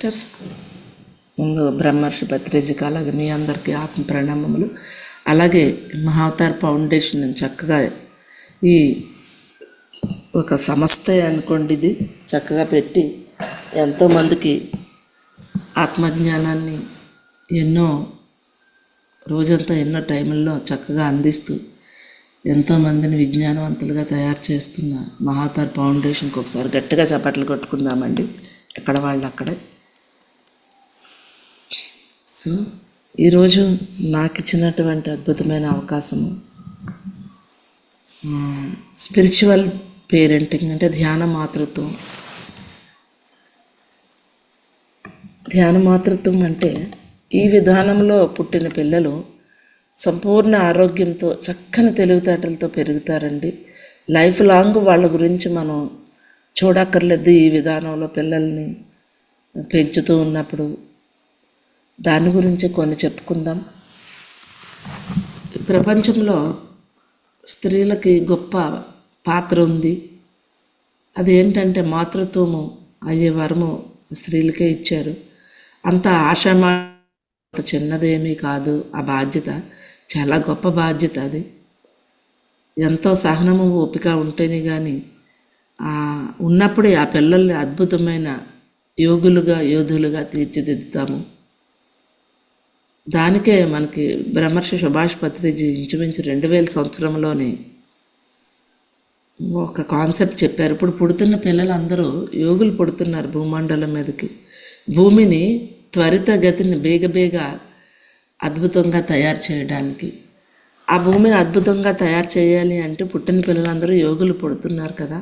Sisters, ముందు బ్రహ్మర్షి పత్రిజికి అలాగే మీ అందరికీ ఆత్మ ప్రణామములు. అలాగే మహావతార్ ఫౌండేషన్ చక్కగా ఈ ఒక సంస్థ అనుకోండి, ఇది చక్కగా పెట్టి ఎంతోమందికి ఆత్మజ్ఞానాన్ని ఎన్నో రోజంతా ఎన్నో టైంల్లో చక్కగా అందిస్తూ ఎంతోమందిని విజ్ఞానవంతులుగా తయారు చేస్తున్న మహావతార్ ఫౌండేషన్కి ఒకసారి గట్టిగా చప్పట్లు కొట్టుకుందామండి, ఎక్కడ వాళ్ళు అక్కడే. సో ఈరోజు నాకు ఇచ్చినటువంటి అద్భుతమైన అవకాశము స్పిరిచువల్ పేరెంటింగ్, అంటే ధ్యాన మాతృత్వం అంటే ఈ విధానంలో పుట్టిన పిల్లలు సంపూర్ణ ఆరోగ్యంతో చక్కని తెలివితేటలతో పెరుగుతారండి. లైఫ్ లాంగ్ వాళ్ళ గురించి మనం చూడక్కర్లేదు. ఈ విధానంలో పిల్లల్ని పెంచుతూ ఉన్నప్పుడు దాని గురించి కొన్ని చెప్పుకుందాం. ప్రపంచంలో స్త్రీలకి గొప్ప పాత్ర ఉంది. అదేంటంటే మాతృత్వము అయ్యే వరము స్త్రీలకే ఇచ్చారు. అంత ఆషామా చిన్నదేమీ కాదు. ఆ బాధ్యత చాలా గొప్ప బాధ్యత. అది ఎంతో సహనము ఓపిక ఉంటేనే కానీ ఉన్నప్పుడే ఆ పిల్లల్ని అద్భుతమైన యోధులుగా తీర్చిదిద్దుతాము. దానికే మనకి బ్రహ్మర్షి సుభాష్ పత్రిజీ ఇంచుమించు 2000 సంవత్సరంలోనే ఒక కాన్సెప్ట్ చెప్పారు. ఇప్పుడు పుడుతున్న పిల్లలందరూ యోగులు పుడుతున్నారు భూమండలం మీదకి. భూమిని త్వరితగతిని బేగ అద్భుతంగా తయారు చేయడానికి. ఆ భూమిని అద్భుతంగా తయారు చేయాలి అంటే పుట్టిన పిల్లలందరూ యోగులు పుడుతున్నారు కదా.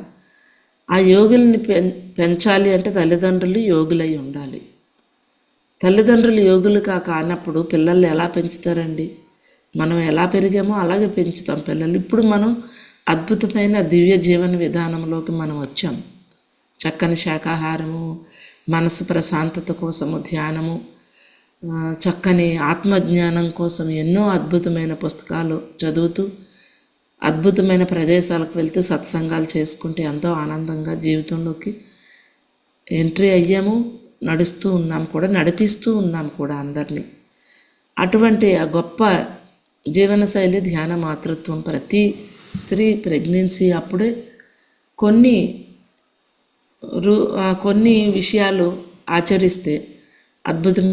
ఆ యోగుల్ని పెంచాలి అంటే తల్లిదండ్రులు యోగులై ఉండాలి. తల్లిదండ్రులు యోగులుగా కానప్పుడు పిల్లల్ని ఎలా పెంచుతారండి? మనం ఎలా పెరిగామో అలాగే పెంచుతాం పిల్లలు. ఇప్పుడు మనం అద్భుతమైన దివ్య జీవన విధానంలోకి మనం వచ్చాం. చక్కని శాకాహారము, మనసు ప్రశాంతత కోసము ధ్యానము, చక్కని ఆత్మజ్ఞానం కోసం ఎన్నో అద్భుతమైన పుస్తకాలు చదువుతూ అద్భుతమైన ప్రదేశాలకు వెళ్తూ సత్సంగాలు చేసుకుంటే ఎంతో ఆనందంగా జీవితంలోకి ఎంట్రీ అయ్యాము. నడుస్తూ ఉన్నాం కూడా, నడిపిస్తూ ఉన్నాం కూడా అందరినీ. అటువంటి ఆ గొప్ప జీవనశైలి ధ్యాన మాతృత్వం. ప్రతి స్త్రీ ప్రెగ్నెన్సీ అప్పుడే కొన్ని విషయాలు ఆచరిస్తే అద్భుతం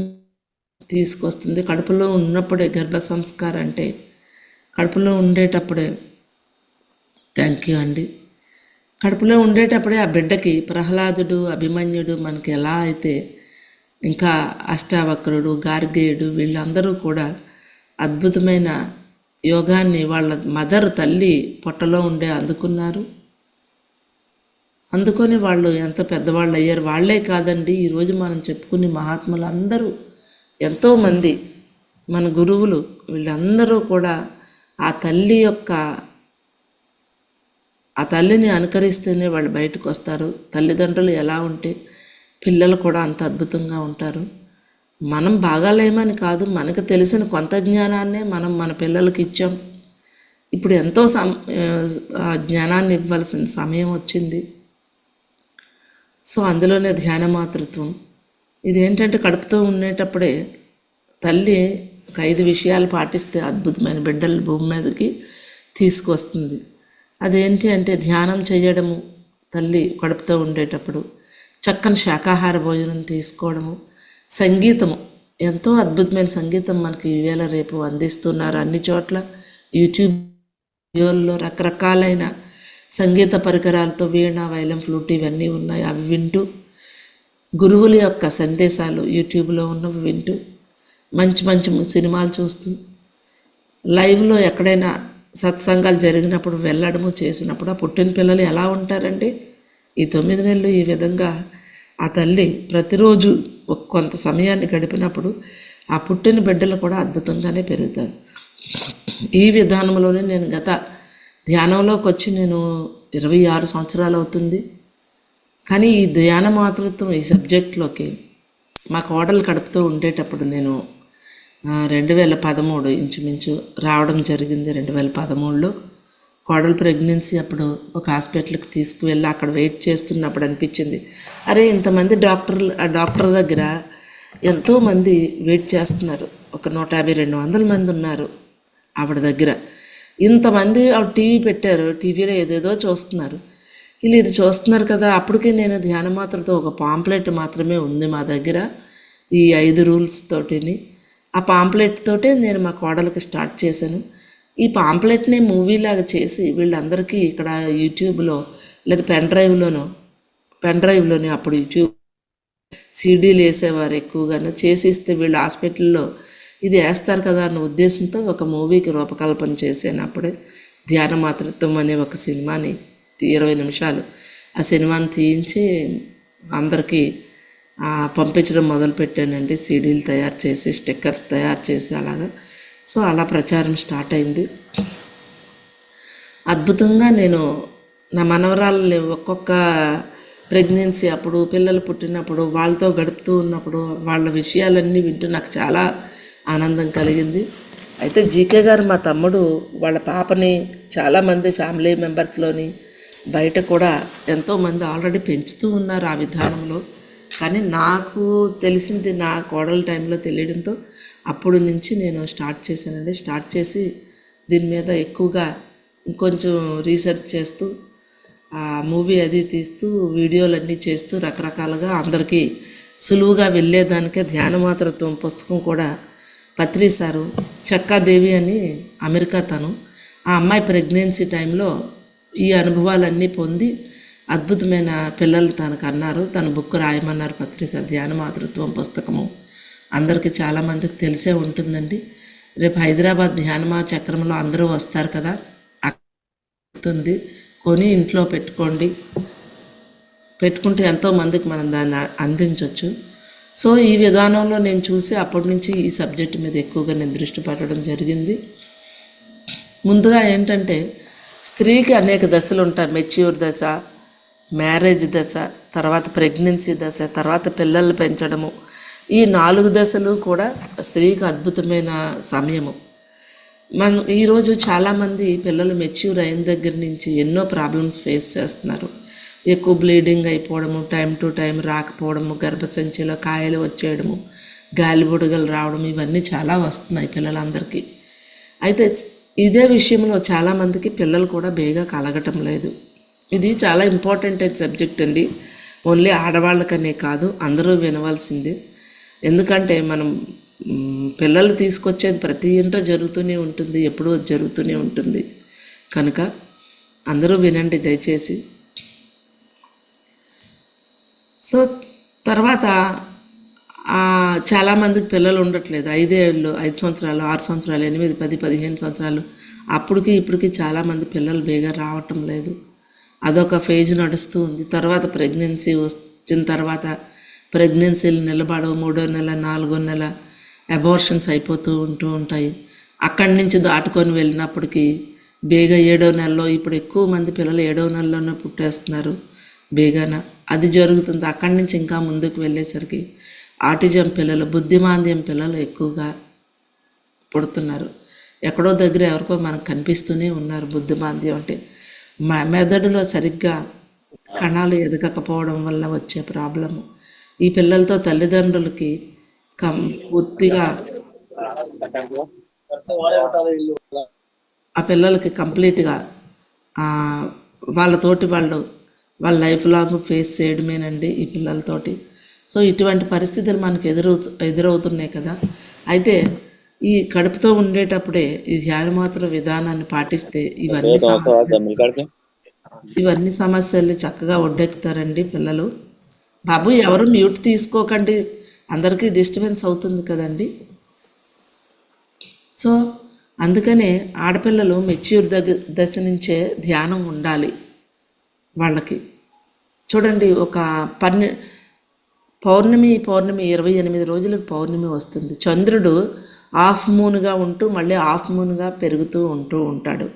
తీసుకొస్తుంది. కడుపులో ఉన్నప్పుడే గర్భ సంస్కారం అంటే కడుపులో ఉండేటప్పుడే థ్యాంక్ యూ అండి. కడుపులో ఉండేటప్పుడే ఆ బిడ్డకి ప్రహ్లాదుడు, అభిమన్యుడు మనకి ఎలా అయితే, ఇంకా అష్టావక్రుడు, గార్గేయుడు వీళ్ళందరూ కూడా అద్భుతమైన యోగాన్ని వాళ్ళ మదర్ తల్లి పొట్టలో ఉండే అందుకొని వాళ్ళు ఎంత పెద్దవాళ్ళు అయ్యారు. వాళ్ళే కాదండి, ఈరోజు మనం చెప్పుకునే మహాత్ములు అందరూ ఎంతోమంది మన గురువులు వీళ్ళందరూ కూడా ఆ తల్లిని అనుకరిస్తేనే వాళ్ళు బయటకు వస్తారు. తల్లిదండ్రులు ఎలా ఉంటే పిల్లలు కూడా అంత అద్భుతంగా ఉంటారు. మనం బాగాలేమని కాదు, మనకు తెలిసిన కొంత జ్ఞానాన్నే మనం మన పిల్లలకి ఇచ్చాం. ఇప్పుడు ఎంతో జ్ఞానాన్ని ఇవ్వాల్సిన సమయం వచ్చింది. సో అందులోనే ధ్యాన మాతృత్వం. ఇదేంటంటే కడుపుతో ఉండేటప్పుడే తల్లి ఒక 5 విషయాలు పాటిస్తే అద్భుతమైన బిడ్డలు భూమి మీదకి తీసుకొస్తుంది. అదేంటి అంటే ధ్యానం చేయడము, తల్లి కడుపుతో ఉండేటప్పుడు చక్కని శాకాహార భోజనం తీసుకోవడము, సంగీతము, ఎంతో అద్భుతమైన సంగీతం మనకి ఈవేళ రేపు అందిస్తున్నారు అన్ని చోట్ల. యూట్యూబ్ వీడియోల్లో రకరకాలైన సంగీత పరికరాలతో వీణ, వైలం, ఫ్లూట్ ఇవన్నీ ఉన్నాయి. అవి వింటూ గురువుల యొక్క సందేశాలు యూట్యూబ్లో ఉన్నవి వింటూ మంచి సినిమాలు చూస్తూ లైవ్లో ఎక్కడైనా సత్సంగాలు జరిగినప్పుడు వెళ్ళడము చేసినప్పుడు ఆ పుట్టిన పిల్లలు ఎలా ఉంటారండి? ఈ 9 నెలలు ఈ విధంగా ఆ తల్లి ప్రతిరోజు కొంత సమయాన్ని గడిపినప్పుడు ఆ పుట్టిన బిడ్డలు కూడా అద్భుతంగానే పెరుగుతారు. ఈ విధానంలోనే నేను గత ధ్యానంలోకి వచ్చి నేను 26 సంవత్సరాలు అవుతుంది. కానీ ఈ ధ్యాన మాతృత్వం ఈ సబ్జెక్ట్లోకి మా కోడలు కడుపుతూ ఉండేటప్పుడు నేను 2013 ఇంచుమించు రావడం జరిగింది. 2013లో కోడలు ప్రెగ్నెన్సీ అప్పుడు ఒక హాస్పిటల్కి తీసుకువెళ్ళి అక్కడ వెయిట్ చేస్తున్నప్పుడు అనిపించింది, అరే ఇంతమంది ఆ డాక్టర్ దగ్గర ఎంతోమంది వెయిట్ చేస్తున్నారు, ఒక 150-200 మంది ఉన్నారు ఆవిడ దగ్గర. ఇంతమంది ఆవిడ టీవీ పెట్టారు, టీవీలో ఏదేదో చూస్తున్నారు. వీళ్ళు ఇది చూస్తున్నారు కదా. అప్పటికే నేను ధ్యానమాత్రతో ఒక పాంప్లెట్ మాత్రమే ఉంది మా దగ్గర, ఈ 5 రూల్స్ తోటిని. ఆ పాంప్లెట్ తోటే నేను మా కోడలికి స్టార్ట్ చేశాను. ఈ పాంప్లెట్ని మూవీలాగా చేసి వీళ్ళందరికీ ఇక్కడ యూట్యూబ్లో లేదా పెన్ డ్రైవ్లోని అప్పుడు యూట్యూబ్ సీడీలు వేసేవారు ఎక్కువగానే, చేసిస్తే వీళ్ళు హాస్పిటల్లో ఇది వేస్తారు కదా అన్న ఉద్దేశంతో ఒక మూవీకి రూపకల్పన చేశాను. అప్పుడే ధ్యాన మాతృత్వం అనే ఒక సినిమాని 20 నిమిషాలు ఆ సినిమాని తీయించి అందరికీ పంపించడం మొదలుపెట్టానండి. సీడీలు తయారు చేసి, స్టిక్కర్స్ తయారు చేసి అలాగా. సో అలా ప్రచారం స్టార్ట్ అయింది. అద్భుతంగా నేను నా మనవరాళ్ళని ఒక్కొక్క ప్రెగ్నెన్సీ అప్పుడు, పిల్లలు పుట్టినప్పుడు వాళ్ళతో గడుపుతూ ఉన్నప్పుడు వాళ్ళ విషయాలన్నీ వింటూ నాకు చాలా ఆనందం కలిగింది. అయితే జీకే గారు మా తమ్ముడు వాళ్ళ పాపని చాలామంది ఫ్యామిలీ మెంబర్స్లోని బయట కూడా ఎంతోమంది ఆల్రెడీ పెంచుతూ ఉన్నారు ఆ విధానంలో. కానీ నాకు తెలిసింది నా కోడల టైంలో తెలియడంతో అప్పుడు నుంచి నేను స్టార్ట్ చేశానండి. స్టార్ట్ చేసి దీని మీద ఎక్కువగా ఇంకొంచెం రీసెర్చ్ చేస్తూ మూవీ అది తీస్తూ వీడియోలన్నీ చేస్తూ రకరకాలుగా అందరికీ సులువుగా వెళ్ళేదానికే ధ్యానమాతృత్వం పుస్తకం కూడా పత్రి సారు చక్కాదేవి అని అమెరికా తను, ఆ అమ్మాయి ప్రెగ్నెన్సీ టైంలో ఈ అనుభవాలన్నీ పొంది అద్భుతమైన పిల్లలు తనకు అన్నారు. తన బుక్ రాయమన్నారు పత్రి సార్. ధ్యానమాతృత్వం పుస్తకము అందరికీ చాలామందికి తెలిసే ఉంటుందండి. రేపు హైదరాబాద్ ధ్యానమా చక్రంలో అందరూ వస్తారు కదా, అక్కడ కొని ఇంట్లో పెట్టుకుంటే ఎంతోమందికి మనం దాన్ని అందించవచ్చు. సో ఈ విధానంలో నేను చూసి అప్పటి నుంచి ఈ సబ్జెక్టు మీద ఎక్కువగా నేను దృష్టి పెట్టడం జరిగింది. ముందుగా ఏంటంటే స్త్రీకి అనేక దశలు ఉంటాయి. మెచ్యూర్ దశ, మ్యారేజ్ దశ, తర్వాత ప్రెగ్నెన్సీ దశ, తర్వాత పిల్లలు పెంచడము. ఈ 4 దశలు కూడా స్త్రీకి అద్భుతమైన సమయము. ఈరోజు చాలామంది పిల్లలు మెచ్యూర్ అయిన దగ్గర నుంచి ఎన్నో ప్రాబ్లమ్స్ ఫేస్ చేస్తున్నారు. ఎక్కువ బ్లీడింగ్ అయిపోవడము, టైం టు టైం రాకపోవడము, గర్భసంచిలో కాయలు వచ్చేయడము, గాలి బుడగలు రావడం, ఇవన్నీ చాలా వస్తున్నాయి పిల్లలందరికీ. అయితే ఇదే విషయంలో చాలామందికి పిల్లలు కూడా బేగా కలగటం లేదు. ఇది చాలా ఇంపార్టెంట్ సబ్జెక్ట్ అండి. ఓన్లీ ఆడవాళ్ళకనే కాదు, అందరూ వినవలసింది. ఎందుకంటే మనం పిల్లలు తీసుకొచ్చేది ప్రతి ఇంట జరుగుతూనే ఉంటుంది, ఎప్పుడూ జరుగుతూనే ఉంటుంది. కనుక అందరూ వినండి దయచేసి. సో తర్వాత చాలామందికి పిల్లలు ఉండట్లేదు. 5 ఏళ్ళు, 5 సంవత్సరాలు, 6 సంవత్సరాలు, 8, 10, 15 సంవత్సరాలు, అప్పటికి ఇప్పటికి చాలామంది పిల్లలు బేగా రావటం లేదు. అదొక ఫేజ్ నడుస్తూ ఉంది. తర్వాత ప్రెగ్నెన్సీ వచ్చిన తర్వాత ప్రెగ్నెన్సీలు నిలబడవు, 3వ నెల, 4వ నెల అబార్షన్స్ అయిపోతూ ఉంటాయి. అక్కడి నుంచి దాటుకొని వెళ్ళినప్పటికీ బేగా 7వ నెలలో, ఇప్పుడు ఎక్కువ మంది పిల్లలు 7వ నెలలోనే పుట్టేస్తున్నారు బేగాన. అది జరుగుతుంది. అక్కడి నుంచి ఇంకా ముందుకు వెళ్ళేసరికి ఆటిజం పిల్లలు, బుద్ధిమాంద్యం పిల్లలు ఎక్కువగా పుడుతున్నారు. ఎక్కడో దగ్గర ఎవరికో మనకు కనిపిస్తూనే ఉన్నారు. బుద్ధిమాంద్యం అంటే మెదడులో సరిగ్గా కణాలు ఎదగకపోవడం వల్ల వచ్చే ప్రాబ్లము. ఈ పిల్లలతో తల్లిదండ్రులకి పూర్తిగా ఆ పిల్లలకి కంప్లీట్గా వాళ్ళతోటి వాళ్ళ లైఫ్ లాంగ్ ఫేస్ చేయడమేనండి ఈ పిల్లలతోటి. సో ఇటువంటి పరిస్థితులు మనకు ఎదురవుతున్నాయి కదా. అయితే ఈ కడుపుతో ఉండేటప్పుడే ఈ ధ్యానమాత్ర విధానాన్ని పాటిస్తే ఇవన్నీ సమస్యల్ని చక్కగా ఒడ్డెక్కుతారండి పిల్లలు. బాబు ఎవరు మ్యూట్ తీసుకోకండి, అందరికీ డిస్టర్బెన్స్ అవుతుంది కదండి. సో అందుకనే ఆడపిల్లలు మెచ్యూర్ దశ నుంచే ధ్యానం ఉండాలి వాళ్ళకి. చూడండి, ఒక పౌర్ణమి 28 రోజులకు పౌర్ణమి వస్తుంది. చంద్రుడు హాఫ్ మూన్గా ఉంటూ మళ్ళీ హాఫ్ మూన్గా పెరుగుతూ ఉంటాడు.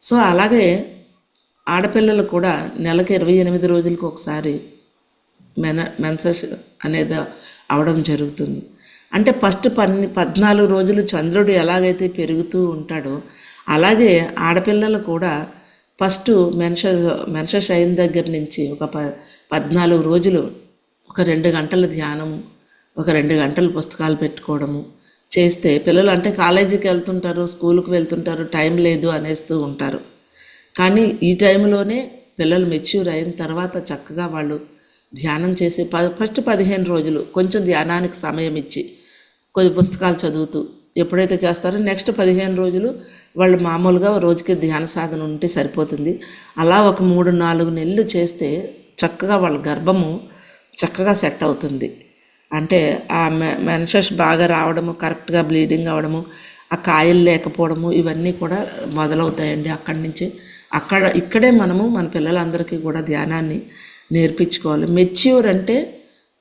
సో అలాగే ఆడపిల్లలు కూడా నెలకు 28 రోజులకు ఒకసారి మెన్సెస్ అనేది అవడం జరుగుతుంది. అంటే ఫస్ట్ 14 రోజులు చంద్రుడు ఎలాగైతే పెరుగుతూ ఉంటాడో అలాగే ఆడపిల్లలు కూడా ఫస్ట్ మెన్సెస్ అయిన దగ్గర నుంచి ఒక 14 రోజులు ఒక 2 గంటల ధ్యానము, ఒక 2 గంటలు పుస్తకాలు పెట్టుకోవడము చేస్తే పిల్లలు, అంటే కాలేజీకి వెళ్తుంటారు, స్కూల్కి వెళ్తుంటారు, టైం లేదు అనేస్తూ ఉంటారు. కానీ ఈ టైంలోనే పిల్లలు మెచ్యూర్ అయిన తర్వాత చక్కగా వాళ్ళు ధ్యానం చేసి ఫస్ట్ 15 రోజులు కొంచెం ధ్యానానికి సమయం ఇచ్చి కొన్ని పుస్తకాలు చదువుతూ ఎప్పుడైతే చేస్తారో నెక్స్ట్ 15 రోజులు వాళ్ళు మామూలుగా రోజుకి ధ్యాన సాధన ఉంటే సరిపోతుంది. అలా ఒక 3-4 నెలలు చేస్తే చక్కగా వాళ్ళ గర్భము చక్కగా సెట్ అవుతుంది. అంటే ఆ మెన్సెస్ బాగా రావడము, కరెక్ట్గా బ్లీడింగ్ అవ్వడము, ఆ కాయలు లేకపోవడము ఇవన్నీ కూడా మొదలవుతాయండి. అక్కడి నుంచి ఇక్కడే మనము మన పిల్లలందరికీ కూడా ధ్యానాన్ని నేర్పించుకోవాలి. మెచ్యూర్ అంటే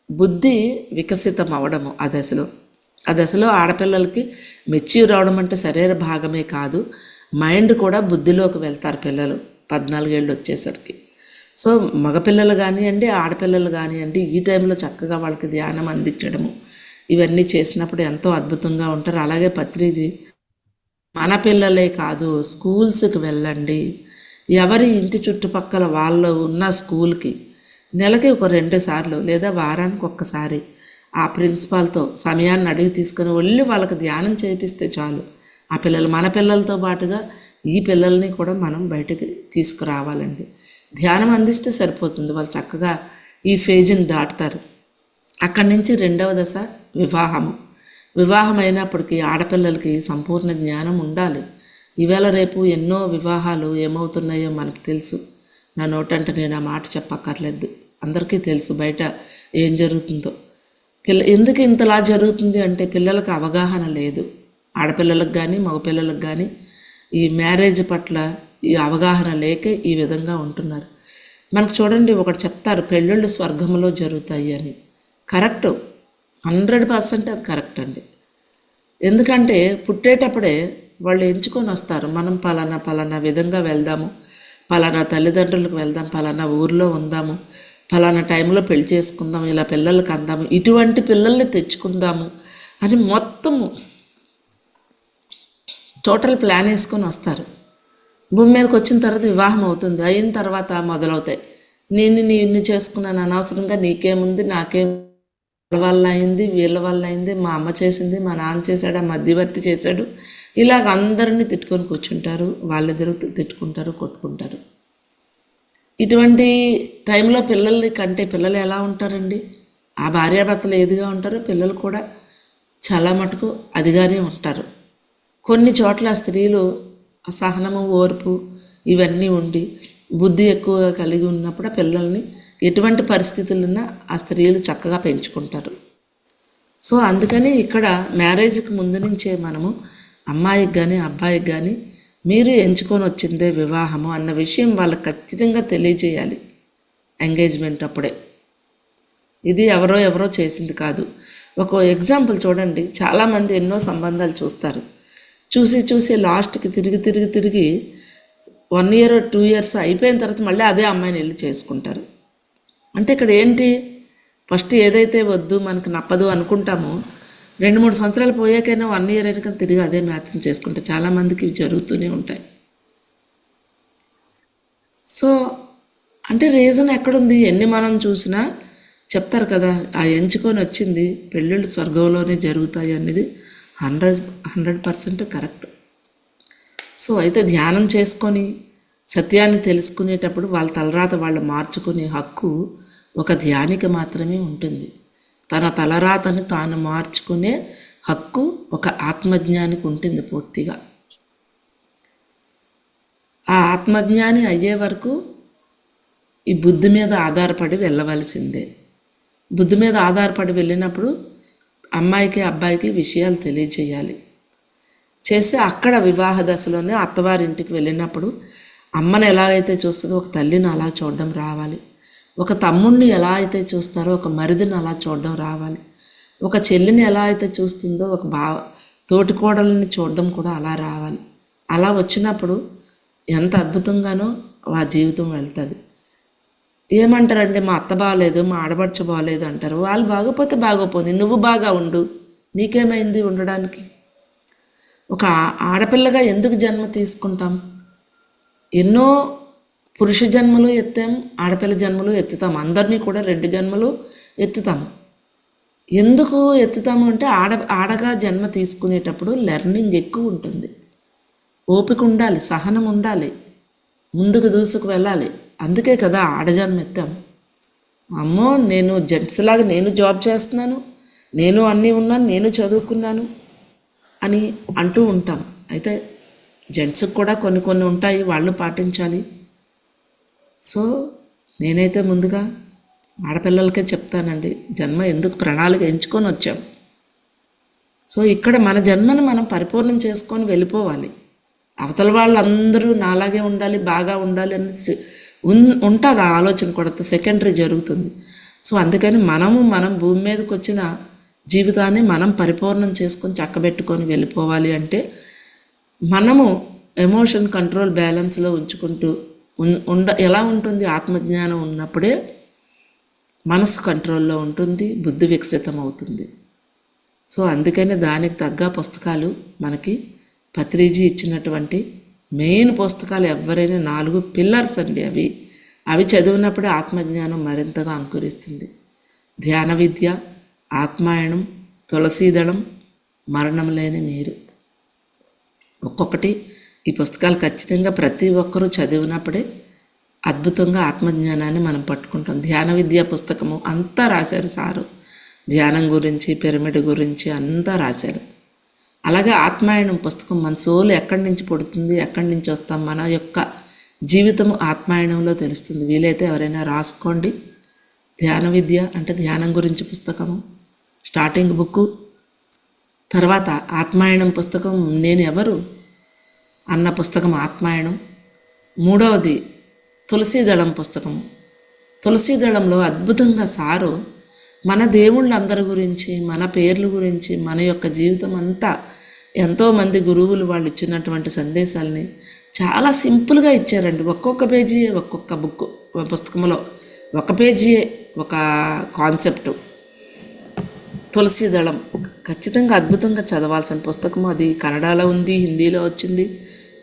బుద్ధి వికసితం అవ్వడము. ఆ దశలో ఆడపిల్లలకి మెచ్యూర్ అవడం అంటే శరీర భాగమే కాదు, మైండ్ కూడా బుద్ధిలోకి వెళ్తారు పిల్లలు 14 ఏళ్ళు వచ్చేసరికి. సో మగపిల్లలు కానివ్వండి, ఆడపిల్లలు కానివ్వండి, ఈ టైంలో చక్కగా వాళ్ళకి ధ్యానం అందించడము ఇవన్నీ చేసినప్పుడు ఎంతో అద్భుతంగా ఉంటారు. అలాగే పత్రిజీ, మన పిల్లలే కాదు స్కూల్స్కి వెళ్ళండి. ఎవరి ఇంటి చుట్టుపక్కల వాళ్ళు ఉన్న స్కూల్కి నెలకి ఒక 2 సార్లు లేదా వారానికి ఒక్కసారి ఆ ప్రిన్సిపాల్తో సమయాన్ని అడిగి తీసుకుని వెళ్ళి వాళ్ళకి ధ్యానం చేపిస్తే చాలు. ఆ పిల్లలు మన పిల్లలతో పాటుగా ఈ పిల్లల్ని కూడా మనం బయటకు తీసుకురావాలండి. ధ్యానం అందిస్తే సరిపోతుంది, వాళ్ళు చక్కగా ఈ ఫేజ్ని దాటుతారు. అక్కడి నుంచి 2వ దశ వివాహం అయినప్పటికీ ఆడపిల్లలకి సంపూర్ణ జ్ఞానం ఉండాలి. ఈవేళ రేపు ఎన్నో వివాహాలు ఏమవుతున్నాయో మనకు తెలుసు. నా నోటంటే నేను ఆ మాట చెప్పక్కర్లేదు, అందరికీ తెలుసు బయట ఏం జరుగుతుందో. ఎందుకు ఇంతలా జరుగుతుంది అంటే పిల్లలకు అవగాహన లేదు. ఆడపిల్లలకు కానీ మగపిల్లలకు కానీ ఈ మ్యారేజ్ పట్ల ఈ అవగాహన లేకే ఈ విధంగా ఉంటున్నారు. మనకు చూడండి, ఒకటి చెప్తారు, పెళ్ళిళ్ళు స్వర్గంలో జరుగుతాయి అని. కరెక్ట్, 100% అది కరెక్ట్ అండి. ఎందుకంటే పుట్టేటప్పుడే వాళ్ళు ఎంచుకొని వస్తారు, మనం పలానా విధంగా వెళ్దాము, పలానా తల్లిదండ్రులకు వెళ్దాం, పలానా ఊరిలో ఉందాము, ఫలానా టైంలో పెళ్లి చేసుకుందాము, ఇలా పిల్లలకి అందాము, ఇటువంటి పిల్లల్ని తెచ్చుకుందాము అని మొత్తము టోటల్ ప్లాన్ వేసుకొని వస్తారు. భూమి మీదకి వచ్చిన తర్వాత వివాహం అవుతుంది, అయిన తర్వాత మొదలవుతాయి, నిన్ను చేసుకున్నాను అనవసరంగా, నీకేముంది, నాకేం, వల్ల అయింది, వీళ్ళ వల్ల అయింది, మా అమ్మ చేసింది, మా నాన్న చేశాడు, ఆ మధ్యవర్తి చేశాడు, ఇలాగ అందరినీ తిట్టుకొని కూర్చుంటారు. వాళ్ళిద్దరూ తిట్టుకుంటారు, కొట్టుకుంటారు. ఇటువంటి టైంలో పిల్లల్ని కంటే పిల్లలు ఎలా ఉంటారండి? ఆ భార్యాభర్తలు ఏదిగా ఉంటారో పిల్లలు కూడా చాలా మటుకు అదిగానే ఉంటారు. కొన్ని చోట్ల స్త్రీలు అసహనము, ఓర్పు ఇవన్నీ ఉండి బుద్ధి ఎక్కువగా కలిగి ఉన్నప్పుడు ఆ పిల్లల్ని ఎటువంటి పరిస్థితులున్నా ఆ స్త్రీలు చక్కగా పెంచుకుంటారు. సో అందుకని ఇక్కడ మ్యారేజ్కి ముందు నుంచే మనము అమ్మాయికి కానీ అబ్బాయికి కానీ మీరు ఎంచుకొని వచ్చిందే వివాహము అన్న విషయం వాళ్ళకి ఖచ్చితంగా తెలియజేయాలి. ఎంగేజ్మెంట్ అప్పుడే ఇది ఎవరో చేసింది కాదు. ఒక ఎగ్జాంపుల్ చూడండి, చాలామంది ఎన్నో సంబంధాలు చూస్తారు, చూసి లాస్ట్కి తిరిగి 1 year 2 years అయిపోయిన తర్వాత మళ్ళీ అదే అమ్మాయిని వెళ్ళి చేసుకుంటారు. అంటే ఇక్కడ ఏంటి, ఫస్ట్ ఏదైతే వద్దు మనకు నప్పదు అనుకుంటామో 2-3 సంవత్సరాలు పోయాకైనా 1 year అయినా తిరిగి అదే మ్యాచ్ని చేసుకుంటే చాలామందికి ఇవి జరుగుతూనే ఉంటాయి. సో అంటే రీజన్ ఎక్కడుంది? ఎన్ని మనం చూసినా చెప్తారు కదా, ఆ ఎంచుకొని వచ్చింది పెళ్ళిళ్ళు స్వర్గంలోనే జరుగుతాయి అనేది 100% కరెక్ట్. సో అయితే ధ్యానం చేసుకొని సత్యాన్ని తెలుసుకునేటప్పుడు వాళ్ళ తలరాత వాళ్ళు మార్చుకునే హక్కు ఒక ధ్యానికి మాత్రమే ఉంటుంది. తన తలరాతని తాను మార్చుకునే హక్కు ఒక ఆత్మజ్ఞానికి ఉంటుంది పూర్తిగా. ఆ ఆత్మజ్ఞాని అయ్యే వరకు ఈ బుద్ధి మీద ఆధారపడి వెళ్ళవలసిందే. బుద్ధి మీద ఆధారపడి వెళ్ళినప్పుడు అమ్మాయికి అబ్బాయికి విషయాలు తెలియచేయాలి. చేసి అక్కడ వివాహ దశలోనే అత్తవారింటికి వెళ్ళినప్పుడు అమ్మని ఎలా అయితే చూస్తుందో ఒక తల్లిని అలా చూడడం రావాలి. ఒక తమ్ముడిని ఎలా అయితే చూస్తారో ఒక మరిదిని అలా చూడడం రావాలి. ఒక చెల్లిని ఎలా అయితే చూస్తుందో ఒక తోటికోడలని చూడడం కూడా అలా రావాలి. అలా వచ్చినప్పుడు ఎంత అద్భుతంగానో ఆ జీవితం వెళ్తుంది. ఏమంటారండి, మా అత్త బాగలేదు, మా ఆడపడుచు బాగలేదు అంటారు. వాళ్ళు బాగోపోతే బాగోపోని, నువ్వు బాగా ఉండు, నీకేమైంది ఉండడానికి? ఒక ఆడపిల్లగా ఎందుకు జన్మ తీసుకుంటాం? ఎన్నో పురుష జన్మలు ఎత్తాం, ఆడపిల్ల జన్మలు ఎత్తుతాం, అందరినీ కూడా 2 జన్మలు ఎత్తుతాము. ఎందుకు ఎత్తుతాము అంటే ఆడగా జన్మ తీసుకునేటప్పుడు లెర్నింగ్ ఎక్కువ ఉంటుంది, ఓపిక ఉండాలి, సహనం ఉండాలి, ముందుకు దూసుకు వెళ్ళాలి. అందుకే కదా ఆడజన్మ ఎత్తాం. అమ్మో నేను జెంట్స్ లాగా నేను జాబ్ చేస్తున్నాను, నేను అన్నీ ఉన్నాను, నేను చదువుకున్నాను అని అంటూ ఉంటాం. అయితే జెంట్స్కి కూడా కొన్ని కొన్ని ఉంటాయి, వాళ్ళు పాటించాలి. సో నేనైతే ముందుగా ఆడపిల్లలకే చెప్తానండి, జన్మ ఎందుకు ప్రణాళిక ఎంచుకొని వచ్చాం. సో ఇక్కడ మన జన్మను మనం పరిపూర్ణం చేసుకొని వెళ్ళిపోవాలి. అవతల వాళ్ళందరూ నాలాగే ఉండాలి, బాగా ఉండాలి అని ఉంటుంది ఆ ఆలోచన కూడా, సెకండరీ జరుగుతుంది. సో అందుకని మనం భూమి మీదకి వచ్చిన జీవితాన్ని మనం పరిపూర్ణం చేసుకొని చక్కబెట్టుకొని వెళ్ళిపోవాలి. అంటే మనము ఎమోషన్ కంట్రోల్ బ్యాలెన్స్లో ఉంచుకుంటూ ఎలా ఉంటుంది? ఆత్మజ్ఞానం ఉన్నప్పుడే మనసు కంట్రోల్లో ఉంటుంది, బుద్ధి వికసితం అవుతుంది. సో అందుకని దానికి తగ్గ పుస్తకాలు మనకి పత్రిజీ ఇచ్చినటువంటి మెయిన్ పుస్తకాలు ఎవరైనా 4 పిల్లర్స్ అండి. అవి చదివినప్పుడే ఆత్మజ్ఞానం మరింతగా అంకురిస్తుంది. ధ్యాన విద్య, ఆత్మాయణం, తులసీదళం, మరణం లేని మీరు. ఒక్కొక్కటి ఈ పుస్తకాలు ఖచ్చితంగా ప్రతి ఒక్కరూ చదివినప్పుడే అద్భుతంగా ఆత్మజ్ఞానాన్ని మనం పట్టుకుంటాం. ధ్యాన విద్యా పుస్తకము అంతా రాశారు సారు, ధ్యానం గురించి, పిరమిడ్ గురించి అంతా రాశారు. అలాగే ఆత్మాయణం పుస్తకం మన సోలు ఎక్కడి నుంచి పుడుతుంది, ఎక్కడి నుంచి వస్తాం, మన యొక్క జీవితము ఆత్మాయణంలో తెలుస్తుంది. వీలైతే ఎవరైనా రాసుకోండి. ధ్యాన విద్య అంటే ధ్యానం గురించి పుస్తకము స్టార్టింగ్ బుక్కు, తర్వాత ఆత్మాయణం పుస్తకం నేను ఎవరు అన్న పుస్తకం ఆత్మాయణం. 3వది తులసీదళం పుస్తకము. తులసీదళంలో అద్భుతంగా సారు మన దేవుళ్ళందరి గురించి, మన పేర్ల గురించి, మన యొక్క జీవితం అంతా ఎంతోమంది గురువులు వాళ్ళు ఇచ్చినటువంటి సందేశాలని చాలా సింపుల్గా ఇచ్చారండి. ఒక్కొక్క పేజీయే, ఒక్కొక్క బుక్ పుస్తకంలో ఒక పేజీయే ఒక కాన్సెప్టు. తులసీదళం ఖచ్చితంగా అద్భుతంగా చదవాల్సిన పుస్తకము. అది కన్నడలో ఉంది, హిందీలో వచ్చింది,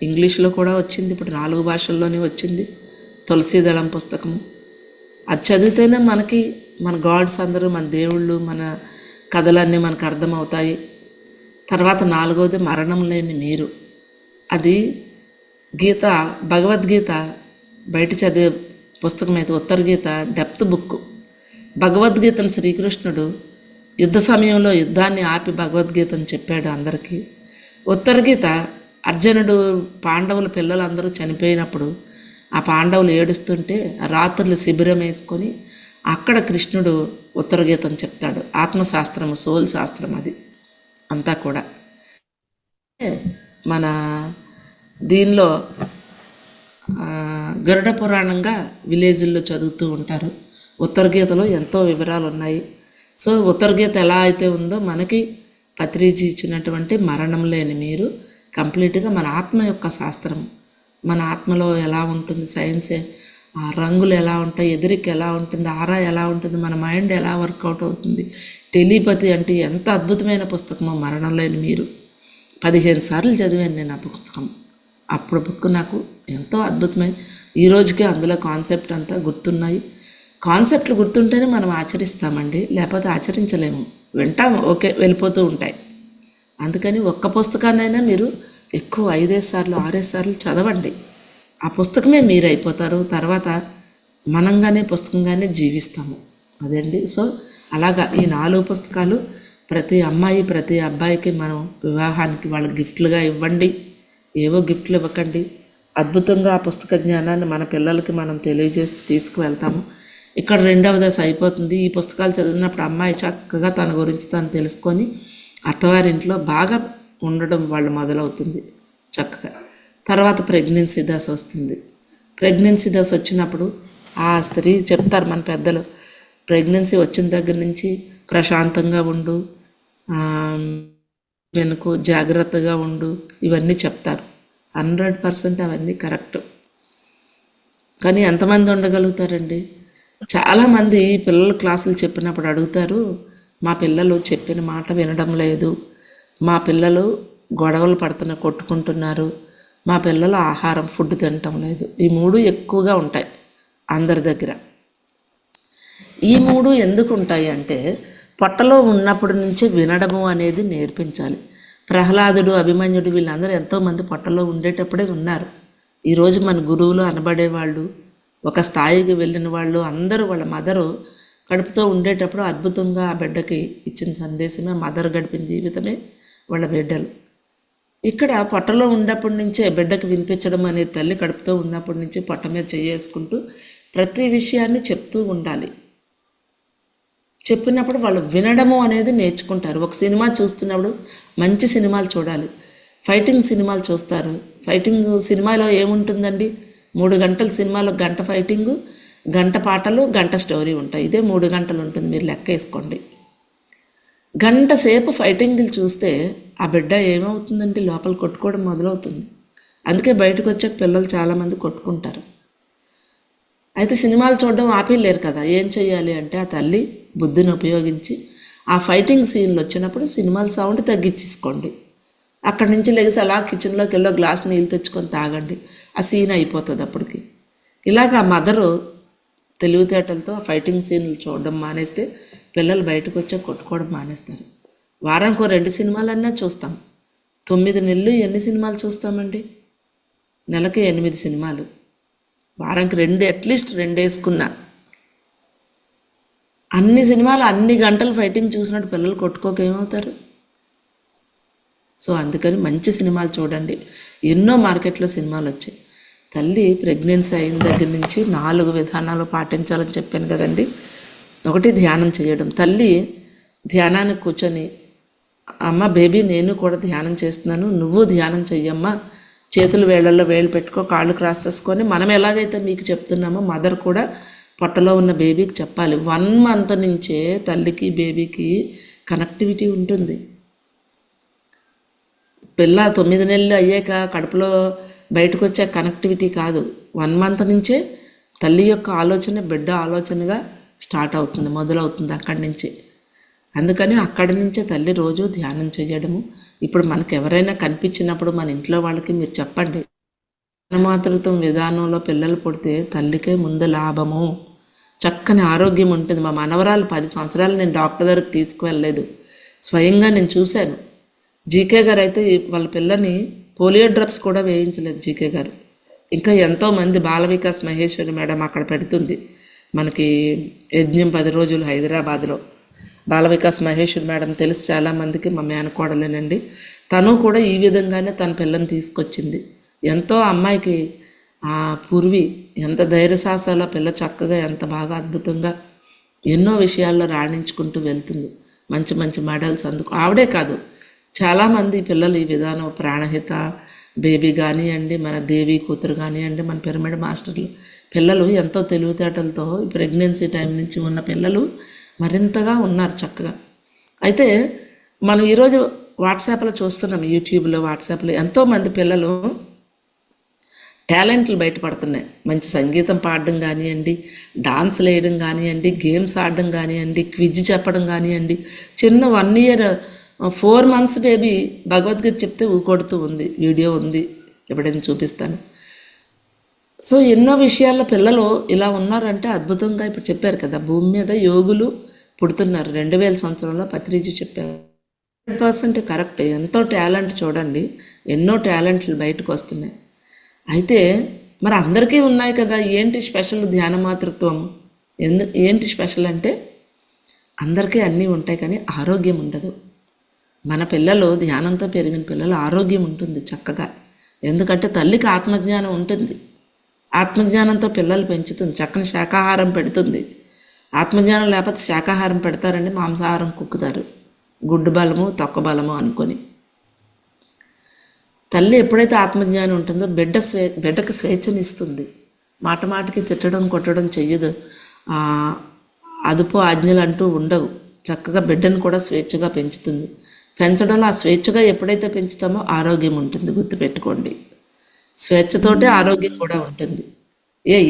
ఇంగ్లీష్లో కూడా వచ్చింది, ఇప్పుడు 4 భాషల్లోనే వచ్చింది తులసీదళం పుస్తకము. అది చదివితేనే మనకి మన గాడ్స్ అందరూ, మన దేవుళ్ళు, మన కథలన్నీ మనకు అర్థమవుతాయి. తర్వాత 4వది మరణం లేని మీరు. అది గీత, భగవద్గీత బయట చదివే పుస్తకం అయితే ఉత్తర గీత డెప్త్ బుక్. భగవద్గీతను శ్రీకృష్ణుడు యుద్ధ సమయంలో యుద్ధాన్ని ఆపి భగవద్గీతను చెప్పాడు అందరికీ. ఉత్తర గీత అర్జునుడు పాండవుల పిల్లలందరూ చనిపోయినప్పుడు ఆ పాండవులు ఏడుస్తుంటే రాత్రులు శిబిరం వేసుకొని అక్కడ కృష్ణుడు ఉత్తర గీతం చెప్తాడు. ఆత్మశాస్త్రము, సోల్ శాస్త్రం అది అంతా కూడా. మన దీనిలో గరుడ పురాణంగా విలేజ్ల్లో చదువుతూ ఉంటారు. ఉత్తర గీతలో ఎంతో వివరాలు ఉన్నాయి. సో ఉత్తర గీత ఎలా అయితే ఉందో మనకి పత్రిజీ ఇచ్చినటువంటి మరణం లేని మీరు కంప్లీట్గా మన ఆత్మ యొక్క శాస్త్రం, మన ఆత్మలో ఎలా ఉంటుంది, సైన్సే, ఆ రంగులు ఎలా ఉంటాయి, ఎదురికి ఎలా ఉంటుంది, ఆరా ఎలా ఉంటుంది, మన మైండ్ ఎలా వర్కౌట్ అవుతుంది, టెలిపతి అంటే ఎంత అద్భుతమైన పుస్తకమో మరణం లేని మీరు. 15 సార్లు చదివాను నేను ఆ పుస్తకం. అప్పుడు బుక్ నాకు ఎంతో అద్భుతమైన, ఈరోజుకే అందులో కాన్సెప్ట్ అంతా గుర్తున్నాయి. కాన్సెప్ట్లు గుర్తుంటేనే మనం ఆచరిస్తామండి, లేకపోతే ఆచరించలేము. వింటాము, ఓకే, వెళ్ళిపోతూ ఉంటాయి. అందుకని ఒక్క పుస్తకాన్నైనా మీరు ఎక్కువ 5 సార్లు 6 సార్లు చదవండి. ఆ పుస్తకమే మీరు అయిపోతారు. తర్వాత మనంగానే పుస్తకంగానే జీవిస్తాము. అదండి. సో అలాగా ఈ 4 పుస్తకాలు ప్రతి అమ్మాయి, ప్రతి అబ్బాయికి మనం వివాహానికి వాళ్ళ గిఫ్ట్లుగా ఇవ్వండి. ఏవో గిఫ్ట్లు ఇవ్వకండి. అద్భుతంగా ఆ పుస్తక జ్ఞానాన్ని మన పిల్లలకి మనం తెలియజేస్తూ తీసుకువెళ్తాము. ఇక్కడ 2వ దశ అయిపోతుంది. ఈ పుస్తకాలు చదివినప్పుడు అమ్మాయి చక్కగా తన గురించి తను తెలుసుకొని అత్తవారింట్లో బాగా ఉండడం వాళ్ళు మొదలవుతుంది చక్కగా. తర్వాత ప్రెగ్నెన్సీ దశ వస్తుంది. ప్రెగ్నెన్సీ దశ వచ్చినప్పుడు ఆ స్త్రీ చెప్తారు మన పెద్దలు, ప్రెగ్నెన్సీ వచ్చిన దగ్గర నుంచి ప్రశాంతంగా ఉండు, వెనుక జాగ్రత్తగా ఉండు, ఇవన్నీ చెప్తారు. 100% అవన్నీ కరెక్ట్. కానీ ఎంతమంది ఉండగలుగుతారండి? చాలామంది పిల్లల క్లాసులు చెప్పినప్పుడు అడుగుతారు, మా పిల్లలు చెప్పిన మాట వినడం లేదు, మా పిల్లలు గొడవలు కొట్టుకుంటున్నారు, మా పిల్లలు ఆహారం ఫుడ్ తినటం లేదు. ఈ మూడు ఎక్కువగా ఉంటాయి అందరి దగ్గర. ఈ మూడు ఎందుకు ఉంటాయి అంటే పొట్టలో ఉన్నప్పటి నుంచే వినడము అనేది నేర్పించాలి. ప్రహ్లాదుడు, అభిమన్యుడు వీళ్ళందరూ ఎంతోమంది పొట్టలో ఉండేటప్పుడే ఉన్నారు. ఈరోజు మన గురువులు అనబడేవాళ్ళు, ఒక స్థాయికి వెళ్ళిన వాళ్ళు అందరూ వాళ్ళ మదరు కడుపుతో ఉండేటప్పుడు అద్భుతంగా ఆ బిడ్డకి ఇచ్చిన సందేశమే, మదర్ గడిపిన జీవితమే వాళ్ళ బిడ్డలు. ఇక్కడ పొట్టలో ఉన్నప్పటి నుంచే బిడ్డకి వినిపించడం అనేది తల్లి కడుపుతో ఉన్నప్పటి నుంచి పొట్ట మీద చేసుకుంటూ ప్రతి విషయాన్ని చెప్తూ ఉండాలి. చెప్పినప్పుడు వాళ్ళు వినడము అనేది నేర్చుకుంటారు. ఒక సినిమా చూస్తున్నప్పుడు మంచి సినిమాలు చూడాలి. ఫైటింగ్ సినిమాలు చూస్తారు. ఫైటింగ్ సినిమాలో ఏముంటుందండి? 3 గంటల సినిమాలో గంట ఫైటింగు, గంట పాటలు, గంట స్టోరీ ఉంటాయి. ఇదే 3 గంటలు ఉంటుంది. మీరు లెక్క వేసుకోండి. గంట సేపు ఫైటింగ్లు చూస్తే ఆ బిడ్డ ఏమవుతుందంటే లోపల కొట్టుకోవడం మొదలవుతుంది. అందుకే బయటకు వచ్చే పిల్లలు చాలామంది కొట్టుకుంటారు. అయితే సినిమాలు చూడడం ఆపేయలేరు కదా. ఏం చేయాలి అంటే ఆ తల్లి బుద్ధిని ఉపయోగించి ఆ ఫైటింగ్ సీన్లు వచ్చినప్పుడు సినిమాల సౌండ్ తగ్గించేసుకోండి. అక్కడి నుంచి లెగిసి అలా కిచెన్లోకి వెళ్ళో గ్లాస్ నీళ్ళు తెచ్చుకొని తాగండి. ఆ సీన్ అయిపోతుంది అప్పటికి. ఇలాగ ఆ మదరు తెలివితేటలతో ఫైటింగ్ సీన్లు చూడడం మానేస్తే పిల్లలు బయటకు వచ్చే కొట్టుకోవడం మానేస్తారు. వారానికి 2 సినిమాలన్నా చూస్తాం. 9 నెలలు ఎన్ని సినిమాలు చూస్తామండి? నెలకి 8 సినిమాలు. వారానికి 2, అట్లీస్ట్ 2 వేసుకున్నా. అన్ని సినిమాలు అన్ని గంటలు ఫైటింగ్ చూసినట్టు పిల్లలు కొట్టుకోక ఏమవుతారు? సో అందుకని మంచి సినిమాలు చూడండి. ఎన్నో మార్కెట్లో సినిమాలు వచ్చాయి. తల్లి ప్రెగ్నెన్సీ అయిన దగ్గర నుంచి 4 విధానాలు పాటించాలని చెప్పాను కదండి. ఒకటి ధ్యానం చేయడం. తల్లి ధ్యానానికి కూర్చొని, అమ్మ బేబీ నేను కూడా ధ్యానం చేస్తున్నాను, నువ్వు ధ్యానం చెయ్యమ్మా, చేతులు వేళ్ళల్లో వేళ్ళు పెట్టుకో, కాళ్ళు క్రాస్ చేసుకొని, మనం ఎలాగైతే మీకు చెప్తున్నామో మదర్ కూడా పొట్టలో ఉన్న బేబీకి చెప్పాలి. 1 మంత్ నుంచే తల్లికి బేబీకి కనెక్టివిటీ ఉంటుంది. పిల్ల 9 నెలలు అయ్యాక కడుపులో బయటకు వచ్చే కనెక్టివిటీ కాదు. 1 మంత్ నుంచే తల్లి యొక్క ఆలోచన బిడ్డ ఆలోచనగా స్టార్ట్ అవుతుంది, మొదలవుతుంది అక్కడి నుంచి. అందుకని అక్కడి నుంచే తల్లి రోజు ధ్యానం చేయడము. ఇప్పుడు మనకు ఎవరైనా కనిపించినప్పుడు మన ఇంట్లో వాళ్ళకి మీరు చెప్పండి, మాతృత్వం విధానంలో పిల్లలు పుడితే తల్లికే ముందు లాభము, చక్కని ఆరోగ్యం ఉంటుంది. మా మనవరాలు 10 సంవత్సరాలు నేను డాక్టర్ దగ్గరికి తీసుకువెళ్ళలేదు, స్వయంగా నేను చూశాను. జీకే గారు అయితే వాళ్ళ పిల్లని పోలియో డ్రాప్స్ కూడా వేయించలేదు జీకే గారు. ఇంకా ఎంతోమంది బాల వికాస్ మహేశ్వరి మేడం అక్కడ పెడుతుంది మనకి యజ్ఞం 10 రోజులు హైదరాబాద్లో. బాల వికాస్ మహేశ్వరి మేడం తెలుసు చాలామందికి, మా మేనకోడలేనండి. తను కూడా ఈ విధంగానే తన పిల్లని తీసుకొచ్చింది. ఎంతో అమ్మాయికి పూర్వి ఎంత ధైర్యసాహసాల పిల్ల చక్కగా ఎంత బాగా అద్భుతంగా ఎన్నో విషయాల్లో రాణించుకుంటూ వెళ్తుంది. మంచి మంచి మెడల్స్ అందుకు ఆవిడే కాదు, చాలామంది పిల్లలు ఈ విధానం, ప్రాణహిత బేబీ కానివ్వండి, మన దేవి కూతురు కానివ్వండి, మన పిరమిడ్ మాస్టర్లు పిల్లలు ఎంతో తెలివితేటలతో ప్రెగ్నెన్సీ టైం నుంచి ఉన్న పిల్లలు మరింతగా ఉన్నారు చక్కగా. అయితే మనం ఈరోజు వాట్సాప్లో చూస్తున్నాం, యూట్యూబ్లో వాట్సాప్లో ఎంతోమంది పిల్లలు టాలెంట్లు బయటపడుతున్నాయి. మంచి సంగీతం పాడడం కానివ్వండి, డాన్స్లు వేయడం కానివ్వండి, గేమ్స్ ఆడడం కానివ్వండి, క్విజ్ చెప్పడం కానివ్వండి. చిన్న 1 year 4 months బేబీ భగవద్గీత చెప్తే ఊకొడుతూ ఉంది, వీడియో ఉంది, ఎప్పుడైనా చూపిస్తాను. సో ఎన్నో విషయాల్లో పిల్లలు ఇలా ఉన్నారంటే అద్భుతంగా. ఇప్పుడు చెప్పారు కదా, భూమి మీద యోగులు పుడుతున్నారు. 2000 సంవత్సరంలో పత్రిజీ చెప్పారు. 100% కరెక్ట్. ఎంతో టాలెంట్ చూడండి, ఎన్నో టాలెంట్లు బయటకు వస్తున్నాయి. అయితే మరి అందరికీ ఉన్నాయి కదా, ఏంటి స్పెషల్ ధ్యాన మాతృత్వం? ఏంటి స్పెషల్ అంటే అందరికీ అన్నీ ఉంటాయి కానీ ఆరోగ్యం ఉండదు. మన పిల్లలు ధ్యానంతో పెరిగిన పిల్లలు ఆరోగ్యం ఉంటుంది చక్కగా. ఎందుకంటే తల్లికి ఆత్మజ్ఞానం ఉంటుంది. ఆత్మజ్ఞానంతో పిల్లలు పెంచుతుంది, చక్కని శాకాహారం పెడుతుంది. ఆత్మజ్ఞానం లేకపోతే శాకాహారం పెడతారండి, మాంసాహారం కుక్కుతారు, గుడ్డు బలము తొక్క బలము అనుకొని. తల్లి ఎప్పుడైతే ఆత్మజ్ఞానం ఉంటుందో బిడ్డకి స్వేచ్ఛనిస్తుంది. మాట మాటకి తిట్టడం కొట్టడం చెయ్యదు, అదుపు ఆజ్ఞలు అంటూ ఉండవు. చక్కగా బిడ్డను కూడా స్వేచ్ఛగా పెంచుతుంది. పెంచడంలో ఆ స్వేచ్ఛగా ఎప్పుడైతే పెంచుతామో ఆరోగ్యం ఉంటుంది. గుర్తుపెట్టుకోండి, స్వేచ్ఛతోటే ఆరోగ్యం కూడా ఉంటుంది.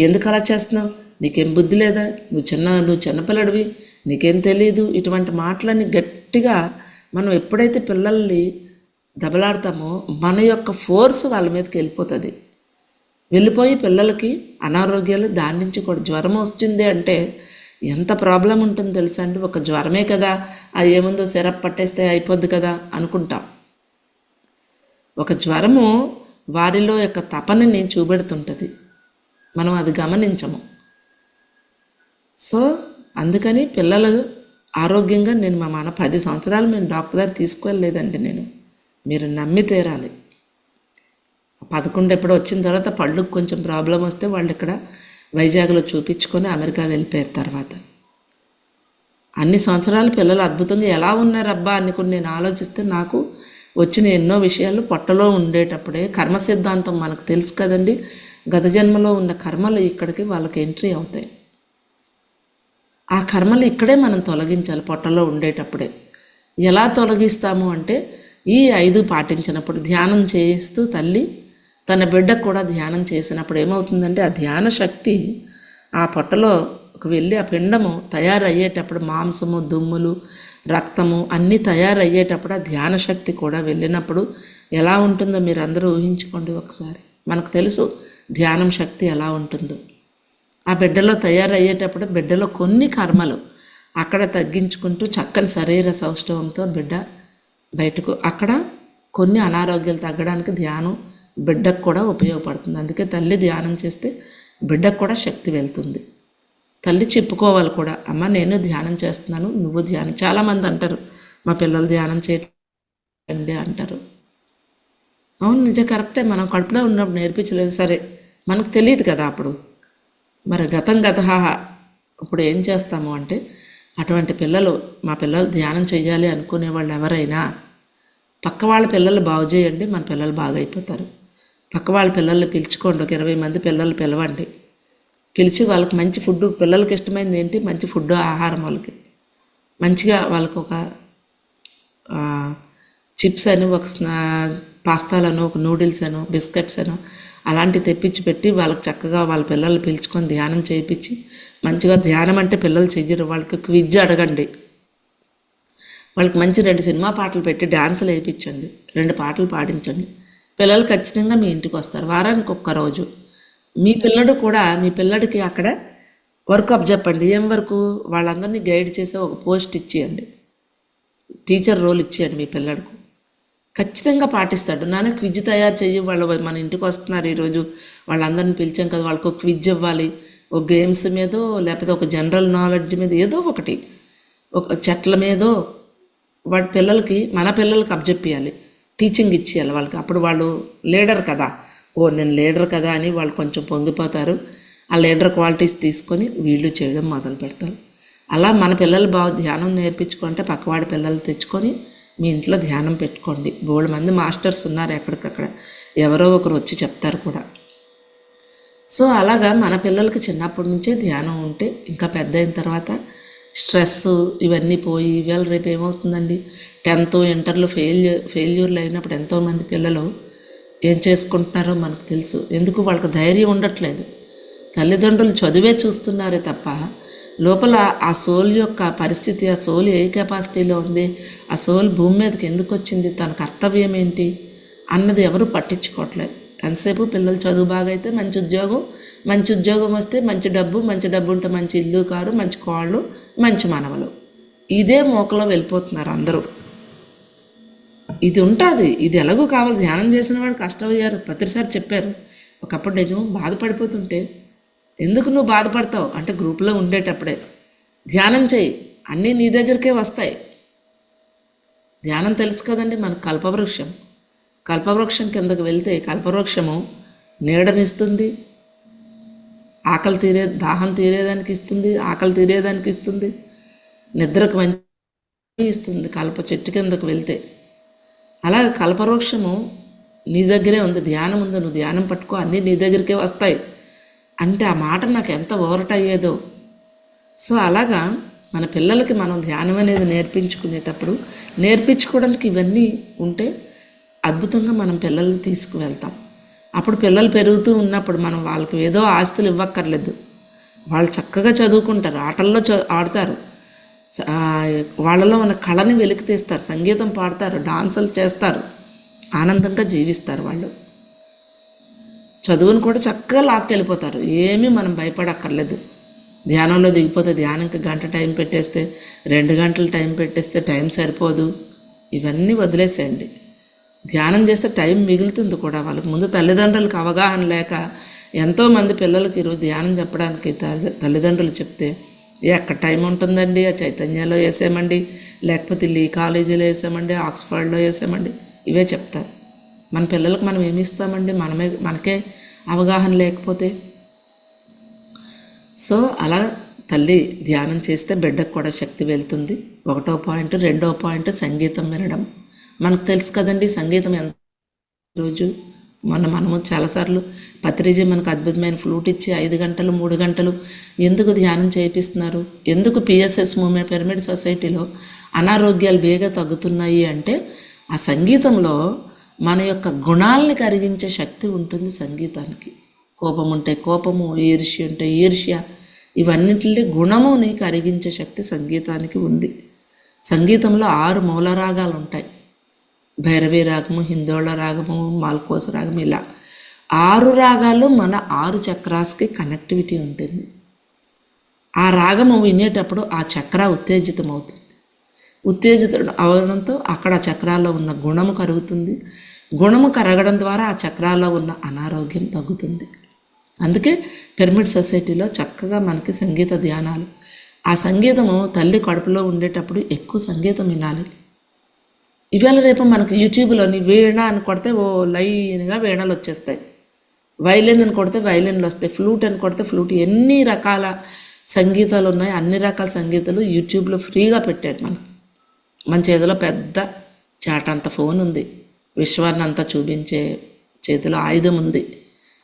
ఎందుకు అలా చేస్తున్నావు, నీకేం బుద్ధి లేదా, నువ్వు చిన్నపిల్లడివి, నీకేం తెలీదు, ఇటువంటి మాటలని గట్టిగా మనం ఎప్పుడైతే పిల్లల్ని దెబ్బలాడతామో మన యొక్క ఫోర్స్ వాళ్ళ మీదకి వెళ్ళిపోతుంది. వెళ్ళిపోయి పిల్లలకి అనారోగ్యాలు, దాని నుంచి కూడా జ్వరం వచ్చింది అంటే ఎంత ప్రాబ్లం ఉంటుందో తెలుసా అండి. ఒక జ్వరమే కదా, అది ఏముందో సిరప్ పట్టేస్తే అయిపోద్ది కదా అనుకుంటాం. ఒక జ్వరము వారిలో యొక్క తపనని చూపెడుతుంటుంది, మనం అది గమనించము. సో అందుకని పిల్లలు ఆరోగ్యంగా, నేను మా 10 సంవత్సరాలు మేము డాక్టర్ దగ్గర తీసుకువెళ్ళలేదండి నేను, మీరు నమ్మి తీరాలి. 11 ఎప్పుడో వచ్చిన తర్వాత పళ్ళుకు కొంచెం ప్రాబ్లం వస్తే వాళ్ళు ఇక్కడ వైజాగ్లో చూపించుకొని అమెరికా వెళ్ళిపోయారు. తర్వాత అన్ని సంవత్సరాలు పిల్లలు అద్భుతంగా ఎలా ఉన్నారబ్బా అనుకుని నేను ఆలోచిస్తే నాకు వచ్చిన ఎన్నో విషయాలు పొట్టలో ఉండేటప్పుడే కర్మ సిద్ధాంతం మనకు తెలుసు కదండి. గత జన్మలో ఉన్న కర్మలు ఇక్కడికి వాళ్ళకి ఎంట్రీ అవుతాయి. ఆ కర్మలు ఇక్కడే మనం తొలగించాలి పొట్టలో ఉండేటప్పుడే. ఎలా తొలగిస్తాము అంటే ఈ 5 పాటించినప్పుడు, ధ్యానం చేస్తూ తల్లి తన బిడ్డకు కూడా ధ్యానం చేసినప్పుడు ఏమవుతుందంటే ఆ ధ్యాన శక్తి ఆ పొట్టలోకి వెళ్ళి ఆ పిండము తయారయ్యేటప్పుడు, మాంసము, దుమ్ములు, రక్తము అన్నీ తయారయ్యేటప్పుడు ఆ ధ్యాన శక్తి కూడా వెళ్ళినప్పుడు ఎలా ఉంటుందో మీరు అందరూ ఊహించుకోండి ఒకసారి. మనకు తెలుసు ధ్యానం శక్తి ఎలా ఉంటుందో. ఆ బిడ్డలో తయారయ్యేటప్పుడు బిడ్డలో కొన్ని కర్మలు అక్కడ తగ్గించుకుంటూ చక్కని శరీర సౌష్ఠవంతో బిడ్డ బయటకు, అక్కడ కొన్ని అనారోగ్యాలు తగ్గడానికి ధ్యానం బిడ్డకు కూడా ఉపయోగపడుతుంది. అందుకే తల్లి ధ్యానం చేస్తే బిడ్డకు కూడా శక్తి వెళ్తుంది. తల్లి చెప్పుకోవాలి కూడా, అమ్మ నేను ధ్యానం చేస్తున్నాను, నువ్వు ధ్యానం. చాలామంది అంటారు మా పిల్లలు ధ్యానం చేయండి అంటారు. అవును, నిజం, కరెక్టే. మనం కడుపులో ఉన్నప్పుడు నేర్పించలేదు, సరే మనకు తెలియదు కదా అప్పుడు. మరి గతం ఇప్పుడు ఏం చేస్తాము అంటే అటువంటి పిల్లలు, మా పిల్లలు ధ్యానం చేయాలి అనుకునే వాళ్ళు ఎవరైనా పక్క వాళ్ళ పిల్లలు బాగు చేయండి, మన పిల్లలు బాగైపోతారు. పక్క వాళ్ళ పిల్లల్ని పిలుచుకోండి, ఒక 20 మంది పిల్లలు పిలవండి. పిలిచి వాళ్ళకి మంచి ఫుడ్, పిల్లలకి ఇష్టమైనది ఏంటి, మంచి ఫుడ్, ఆహారం, వాళ్ళకి మంచిగా వాళ్ళకు ఒక చిప్స్ అని, ఒక పాస్తాలను, ఒక నూడిల్స్ అను, బిస్కెట్స్ అను అలాంటివి తెప్పించి పెట్టి వాళ్ళకి చక్కగా వాళ్ళ పిల్లలు పిలుచుకొని ధ్యానం చేయించి మంచిగా, ధ్యానం అంటే పిల్లలు చెయ్యరు, వాళ్ళకి క్విజ్ అడగండి. వాళ్ళకి మంచి 2 సినిమా పాటలు పెట్టి డ్యాన్సులు వేయించండి, 2 పాటలు పాడించండి. పిల్లలు ఖచ్చితంగా మీ ఇంటికి వస్తారు. వారానికి ఒక్క రోజు మీ పిల్లడు కూడా, మీ పిల్లడికి అక్కడ వర్క్ అప్ చెప్పండి. ఏం వరకు, వాళ్ళందరినీ గైడ్ చేసే ఒక పోస్ట్ ఇచ్చేయండి, టీచర్ రోల్ ఇచ్చేయండి మీ పిల్లడికి. ఖచ్చితంగా పాటిస్తాడు. నాన్న క్విజ్ తయారు చెయ్యి, వాళ్ళు మన ఇంటికి వస్తున్నారు ఈరోజు, వాళ్ళందరిని పిలిచాం కదా, వాళ్ళకి ఒక క్విజ్ ఇవ్వాలి, ఒక గేమ్స్ మీదో లేకపోతే ఒక జనరల్ నాలెడ్జ్ మీద ఏదో ఒకటి, ఒక చెట్ల మీదో వాడి పిల్లలకి, మన పిల్లలకి అప్పచెప్పియాలి, టీచింగ్ ఇచ్చేయాలి వాళ్ళకి. అప్పుడు వాళ్ళు లీడర్ కదా, ఓ నేను లీడర్ కదా అని వాళ్ళు కొంచెం పొంగిపోతారు. ఆ లీడర్ క్వాలిటీస్ తీసుకొని వీళ్ళు చేయడం మొదలు పెడతారు. అలా మన పిల్లలు బాగా ధ్యానం నేర్పించుకుంటే పక్కవాడి పిల్లలు తెచ్చుకొని మీ ఇంట్లో ధ్యానం పెట్టుకోండి. బోల్డ్ మంది మాస్టర్స్ ఉన్నారు ఎక్కడికక్కడ, ఎవరో ఒకరు వచ్చి చెప్తారు కూడా. సో అలాగా మన పిల్లలకి చిన్నప్పటి నుంచే ధ్యానం ఉంటే ఇంకా పెద్ద అయిన తర్వాత స్ట్రెస్ ఇవన్నీ పోయి, ఇవాళ రేపు ఏమవుతుందండి, 10th ఇంటర్లో ఫెయిల్యూర్లు అయినప్పుడు ఎంతోమంది పిల్లలు ఏం చేసుకుంటున్నారో మనకు తెలుసు. ఎందుకు, వాళ్ళకి ధైర్యం ఉండట్లేదు. తల్లిదండ్రులు చదివే చూస్తున్నారే తప్ప లోపల ఆ సోల్ యొక్క పరిస్థితి, ఆ సోల్ ఏ కెపాసిటీలో ఉంది, ఆ సోల్ భూమి మీదకి ఎందుకు వచ్చింది, తన కర్తవ్యం ఏంటి అన్నది ఎవరు పట్టించుకోవట్లేదు. ఎంతసేపు పిల్లలు చదువు బాగా అయితే మంచి ఉద్యోగం వస్తే మంచి డబ్బు ఉంటే మంచి ఇల్లు, కారు, మంచి కోళ్ళు, మంచి మనవలు, ఇదే మోకలో వెళ్ళిపోతున్నారు అందరూ. ఇది ఉంటుంది, ఇది ఎలాగో కావాలి. ధ్యానం చేసిన వాడు కష్టమయ్యారు, ప్రతిసారి చెప్పారు. ఒకప్పుడు నేను బాధపడిపోతుంటే, ఎందుకు నువ్వు బాధపడతావు అంటే గ్రూప్లో ఉండేటప్పుడే ధ్యానం చేయి, అన్నీ నీ దగ్గరికే వస్తాయి. ధ్యానం తెలుసు కదండి మనకు, కల్పవృక్షం కిందకు వెళ్తే కల్పవృక్షము నీడనిస్తుంది, దాహం తీరేదానికి ఇస్తుంది, ఆకలి తీరేదానికి ఇస్తుంది, నిద్రకు మంచి ఇస్తుంది కల్ప చెట్టు కిందకు వెళ్తే. అలాగే కల్పవృక్షము నీ దగ్గరే ఉంది, ధ్యానం ఉంది, నువ్వు ధ్యానం పట్టుకో, అన్నీ నీ దగ్గరికే వస్తాయి అంటే ఆ మాట నాకు ఎంత ఓవరట్ అయ్యేదో. సో అలాగా మన పిల్లలకి మనం ధ్యానం అనేది నేర్పించుకోవడానికి ఇవన్నీ ఉంటే అద్భుతంగా మనం పిల్లల్ని తీసుకువెళ్తాం. అప్పుడు పిల్లలు పెరుగుతూ ఉన్నప్పుడు మనం వాళ్ళకి ఏదో ఆస్తులు ఇవ్వక్కర్లేదు, వాళ్ళు చక్కగా చదువుకుంటారు, ఆటల్లో ఆడతారు, వాళ్ళలో ఉన్న కళని వెలికి తీస్తారు, సంగీతం పాడతారు, డాన్సులు చేస్తారు, ఆనందంగా జీవిస్తారు. వాళ్ళు చదువును కూడా చక్కగా లాక్కెళ్ళిపోతారు. ఏమీ మనం భయపడక్కర్లేదు. ధ్యానంలో దిగిపోతే ధ్యానంకి గంట టైం పెట్టేస్తే, 2 గంటలు టైం పెట్టేస్తే టైం సరిపోదు. ఇవన్నీ వదిలేసేయండి. ధ్యానం చేస్తే టైం మిగులుతుంది కూడా. వాళ్ళకి ముందు తల్లిదండ్రులకు అవగాహన లేక ఎంతోమంది పిల్లలకి ఈరోజు ధ్యానం చెప్పడానికి తల్లిదండ్రులు చెప్తే ఎక్కడ టైం ఉంటుందండి, ఆ చైతన్యాలో వేసామండి, లేకపోతే ఈ కాలేజీలో వేసామండి, ఆక్స్ఫర్డ్లో వేసామండి, ఇవే చెప్తారు. మన పిల్లలకు మనం ఏమి ఇస్తామండి, మనకే అవగాహన లేకపోతే. సో అలా తల్లి ధ్యానం చేస్తే బిడ్డకు కూడా శక్తి వెళ్తుంది. 1వ పాయింట్. 2వ పాయింట్ సంగీతం వినడం. మనకు తెలుసు కదండి సంగీతం ఎంత. రోజు మనము చాలాసార్లు పత్రిజీ మనకు అద్భుతమైన ఫ్లూట్ ఇచ్చి 5 గంటలు 3 గంటలు ఎందుకు ధ్యానం చేయిస్తున్నారు? ఎందుకు పిఎస్ఎస్ మూమెంట్ పిరమిడ్ సొసైటీలో అనారోగ్యాలు బేగా తగ్గుతున్నాయి అంటే ఆ సంగీతంలో మన యొక్క గుణాలని కరిగించే శక్తి ఉంటుంది సంగీతానికి. కోపం ఉంటే కోపము, ఈర్ష్య ఉంటే ఈర్ష్య, ఇవన్నింటినీ గుణముని కరిగించే శక్తి సంగీతానికి ఉంది. సంగీతంలో 6 మూల రాగాలు ఉంటాయి. భైరవి రాగము, హిందోళ రాగము, మాల్కోస రాగం, ఇలా 6 రాగాలు మన 6 చక్రాస్కి కనెక్టివిటీ ఉంటుంది. ఆ రాగము వినేటప్పుడు ఆ చక్ర ఉత్తేజితం అవుతుంది. ఉత్తేజితం అవడంతో అక్కడ చక్రాల్లో ఉన్న గుణము కరుగుతుంది. గుణము కరగడం ద్వారా ఆ చక్రాల్లో ఉన్న అనారోగ్యం తగ్గుతుంది. అందుకే పిరమిడ్ సొసైటీలో చక్కగా మనకి సంగీత ధ్యానాలు. ఆ సంగీతము తల్లి కడుపులో ఉండేటప్పుడు ఎక్కువ సంగీతం వినాలి. ఇవాళ రేపు మనకు యూట్యూబ్లోని వీణ అని కొడితే లైన్గా వీణలు వచ్చేస్తాయి, వైలిన్ అని కొడితే వైలిన్లు వస్తాయి, ఫ్లూట్ అని కొడితే ఫ్లూట్, ఎన్ని రకాల సంగీతాలు ఉన్నాయి. అన్ని రకాల సంగీతాలు యూట్యూబ్లో ఫ్రీగా పెట్టారు. మన చేతిలో పెద్ద చాటంత ఫోన్ ఉంది, విశ్వాన్ని అంతా చూపించే చేతిలో ఆయుధం ఉంది.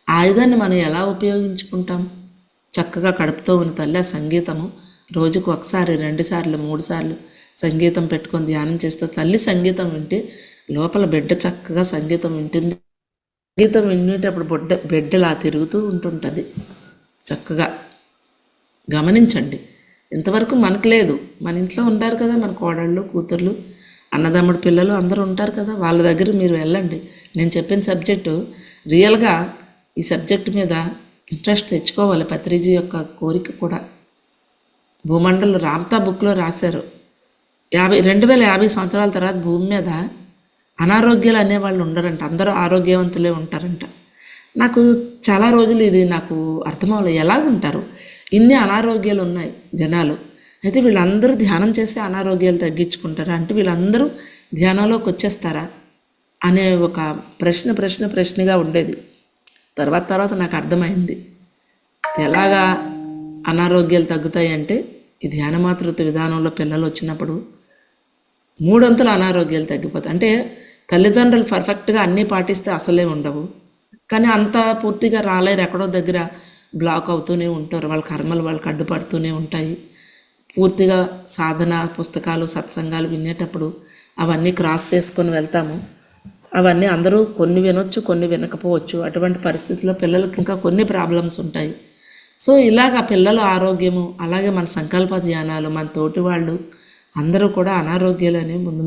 ఆ ఆయుధాన్ని మనం ఎలా ఉపయోగించుకుంటాం? చక్కగా కడుపుతో ఉన్న తల్లి ఆ సంగీతము రోజుకు 1 సారి 2 సార్లు 3 సార్లు సంగీతం పెట్టుకొని ధ్యానం చేస్తూ తల్లి సంగీతం వింటే లోపల బిడ్డ చక్కగా సంగీతం వింటుంది. సంగీతం వినేటప్పుడు బిడ్డలా తిరుగుతూ ఉంటుంటుంది. చక్కగా గమనించండి. ఇంతవరకు మనకు లేదు. మన ఇంట్లో ఉంటారు కదా, మన కోడళ్ళు, కూతుర్లు, అన్నదమ్ముడు పిల్లలు అందరూ ఉంటారు కదా, వాళ్ళ దగ్గర మీరు వెళ్ళండి. నేను చెప్పిన సబ్జెక్టు రియల్గా ఈ సబ్జెక్టు మీద ఇంట్రెస్ట్ తెచ్చుకోవాలి. పత్రిజీ యొక్క కోరిక కూడా. భూమండలం రామ్తా బుక్లో రాశారు, 2050 సంవత్సరాల తర్వాత భూమి మీద అనారోగ్యాలు అనేవాళ్ళు ఉండరంట, అందరూ ఆరోగ్యవంతులే ఉంటారంట. నాకు చాలా రోజులు ఇది నాకు అర్థమవ్వలేదు. ఎలా ఉంటారు? ఇన్ని అనారోగ్యాలు ఉన్నాయి జనాలు, అయితే వీళ్ళందరూ ధ్యానం చేసి అనారోగ్యాలు తగ్గించుకుంటారా? అంటే వీళ్ళందరూ ధ్యానంలోకి వచ్చేస్తారా అనే ఒక ప్రశ్నగా ఉండేది. తర్వాత నాకు అర్థమైంది ఎలాగా అనారోగ్యాలు తగ్గుతాయి అంటే, ఈ ధ్యాన మాతృత్వ విధానంలో పిల్లలు వచ్చినప్పుడు 3 అనారోగ్యాలు తగ్గిపోతాయి. అంటే తల్లిదండ్రులు పర్ఫెక్ట్గా అన్నీ పాటిస్తే అసలే ఉండవు, కానీ అంత పూర్తిగా రాలేరు. ఎక్కడో దగ్గర బ్లాక్ అవుతూనే ఉంటారు, వాళ్ళ కర్మలు వాళ్ళకి అడ్డుపడుతూనే ఉంటాయి. పూర్తిగా సాధన పుస్తకాలు సత్సంగాలు వినేటప్పుడు అవన్నీ క్రాస్ చేసుకొని వెళ్తాము. అవన్నీ అందరూ కొన్ని వినొచ్చు, కొన్ని వినకపోవచ్చు. అటువంటి పరిస్థితుల్లో పిల్లలకి ఇంకా కొన్ని ప్రాబ్లమ్స్ ఉంటాయి. సో ఇలాగ పిల్లల ఆరోగ్యము, అలాగే మన సంకల్ప ధ్యానాలు, మన తోటి వాళ్ళు అందరూ కూడా అనారోగ్యాలు అనేవి ముందు.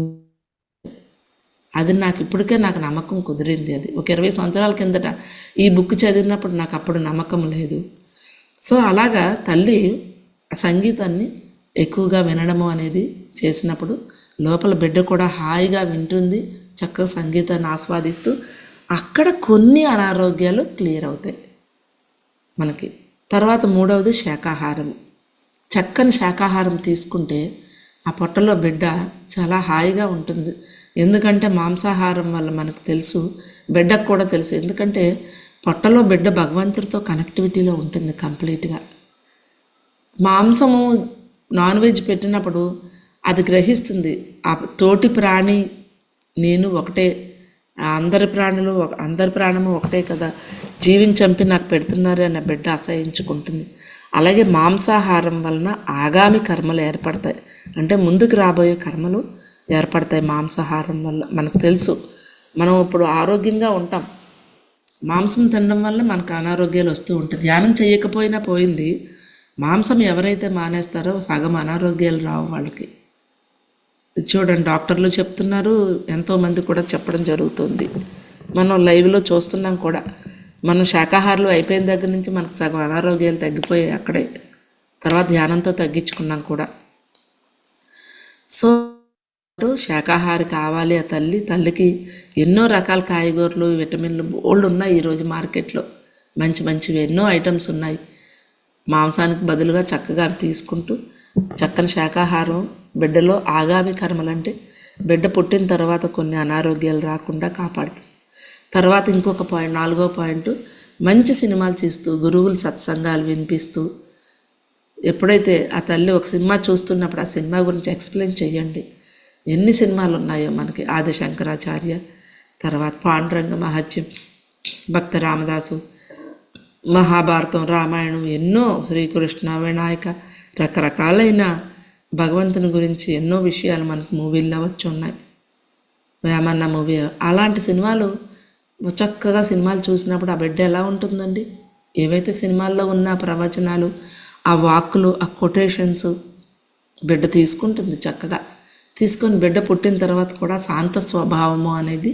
అది ఇప్పటికే నాకు నమ్మకం కుదిరింది. అది ఒక 20 సంవత్సరాల కిందట ఈ బుక్ చదివినప్పుడు నాకు అప్పుడు నమ్మకం లేదు. సో అలాగా తల్లి సంగీతాన్ని ఎక్కువగా వినడము అనేది చేసినప్పుడు లోపల బిడ్డ కూడా హాయిగా వింటుంది, చక్కగా సంగీతాన్ని ఆస్వాదిస్తూ అక్కడ కొన్ని అనారోగ్యాలు క్లియర్ అవుతాయి మనకి. తర్వాత 3వది శాకాహారం. చక్కని శాకాహారం తీసుకుంటే ఆ పొట్టలో బిడ్డ చాలా హాయిగా ఉంటుంది. ఎందుకంటే మాంసాహారం వల్ల మనకు తెలుసు, బిడ్డకు కూడా తెలుసు. ఎందుకంటే పొట్టలో బిడ్డ భగవంతుడితో కనెక్టివిటీలో ఉంటుంది కంప్లీట్గా. మాంసము నాన్ వెజ్ పెట్టినప్పుడు అది గ్రహిస్తుంది, ఆ తోటి ప్రాణి నేను ఒకటే, అందరి ప్రాణము ఒకటే కదా, చంపి నాకు పెడుతున్నారు అనే బిడ్డ అసహించుకుంటుంది. అలాగే మాంసాహారం వలన ఆగామి కర్మలు ఏర్పడతాయి, అంటే ముందుకు రాబోయే కర్మలు ఏర్పడతాయి మాంసాహారం వల్ల. మనకు తెలుసు మనం ఇప్పుడు ఆరోగ్యంగా ఉంటాం, మాంసం తినడం వల్ల మనకు అనారోగ్యాలు వస్తూ ఉంటాయి. ధ్యానం చేయకపోయినా పోయింది, మాంసం ఎవరైతే మానేస్తారో సగం అనారోగ్యాలు రావు వాళ్ళకి. చూడండి, డాక్టర్లు చెప్తున్నారు, ఎంతోమంది కూడా చెప్పడం జరుగుతుంది. మనం లైవ్లో చూస్తున్నాం కూడా. మనం శాకాహారులు అయిపోయిన దగ్గర నుంచి మనకు సగం అనారోగ్యాలు తగ్గిపోయాయి అక్కడే. తర్వాత ధ్యానంతో తగ్గించుకున్నాం కూడా. సో శాకాహారి కావాలి ఆ తల్లికి ఎన్నో రకాల కాయగూరలు, విటమిన్లు బోల్డ్ ఉన్నాయి ఈరోజు మార్కెట్లో. మంచి మంచివి ఎన్నో ఐటమ్స్ ఉన్నాయి. మాంసానికి బదులుగా చక్కగా అవి తీసుకుంటూ చక్కని శాకాహారం బిడ్డలో ఆగామి కర్మలు, అంటే బిడ్డ పుట్టిన తర్వాత కొన్ని అనారోగ్యాలు రాకుండా కాపాడుతుంది. తర్వాత ఇంకొక పాయింట్, 4వ పాయింట్, మంచి సినిమాలు చూస్తూ గురువులు సత్సంగాలు వినిపిస్తూ, ఎప్పుడైతే ఆ తల్లి ఒక సినిమా చూస్తున్నప్పుడు ఆ సినిమా గురించి ఎక్స్ప్లెయిన్ చేయండి. ఎన్ని సినిమాలు ఉన్నాయో మనకి, ఆది శంకరాచార్య, తర్వాత పాండురంగ మహత్యం, భక్త రామదాసు, మహాభారతం, రామాయణం, ఎన్నో శ్రీకృష్ణ, వినాయక, రకరకాలైన భగవంతుని గురించి ఎన్నో విషయాలు మనకు మూవీల్లో వచ్చి ఉన్నాయి. వేమన్న మూవీ, అలాంటి సినిమాలు చక్కగా సినిమాలు చూసినప్పుడు ఆ బిడ్డ ఎలా ఉంటుందండి? ఏవైతే సినిమాల్లో ఉన్న ప్రవచనాలు, ఆ వాక్కులు, ఆ కొటేషన్స్ బిడ్డ తీసుకుంటుంది చక్కగా. తీసుకొని బిడ్డ పుట్టిన తర్వాత కూడా శాంత స్వభావము అనేది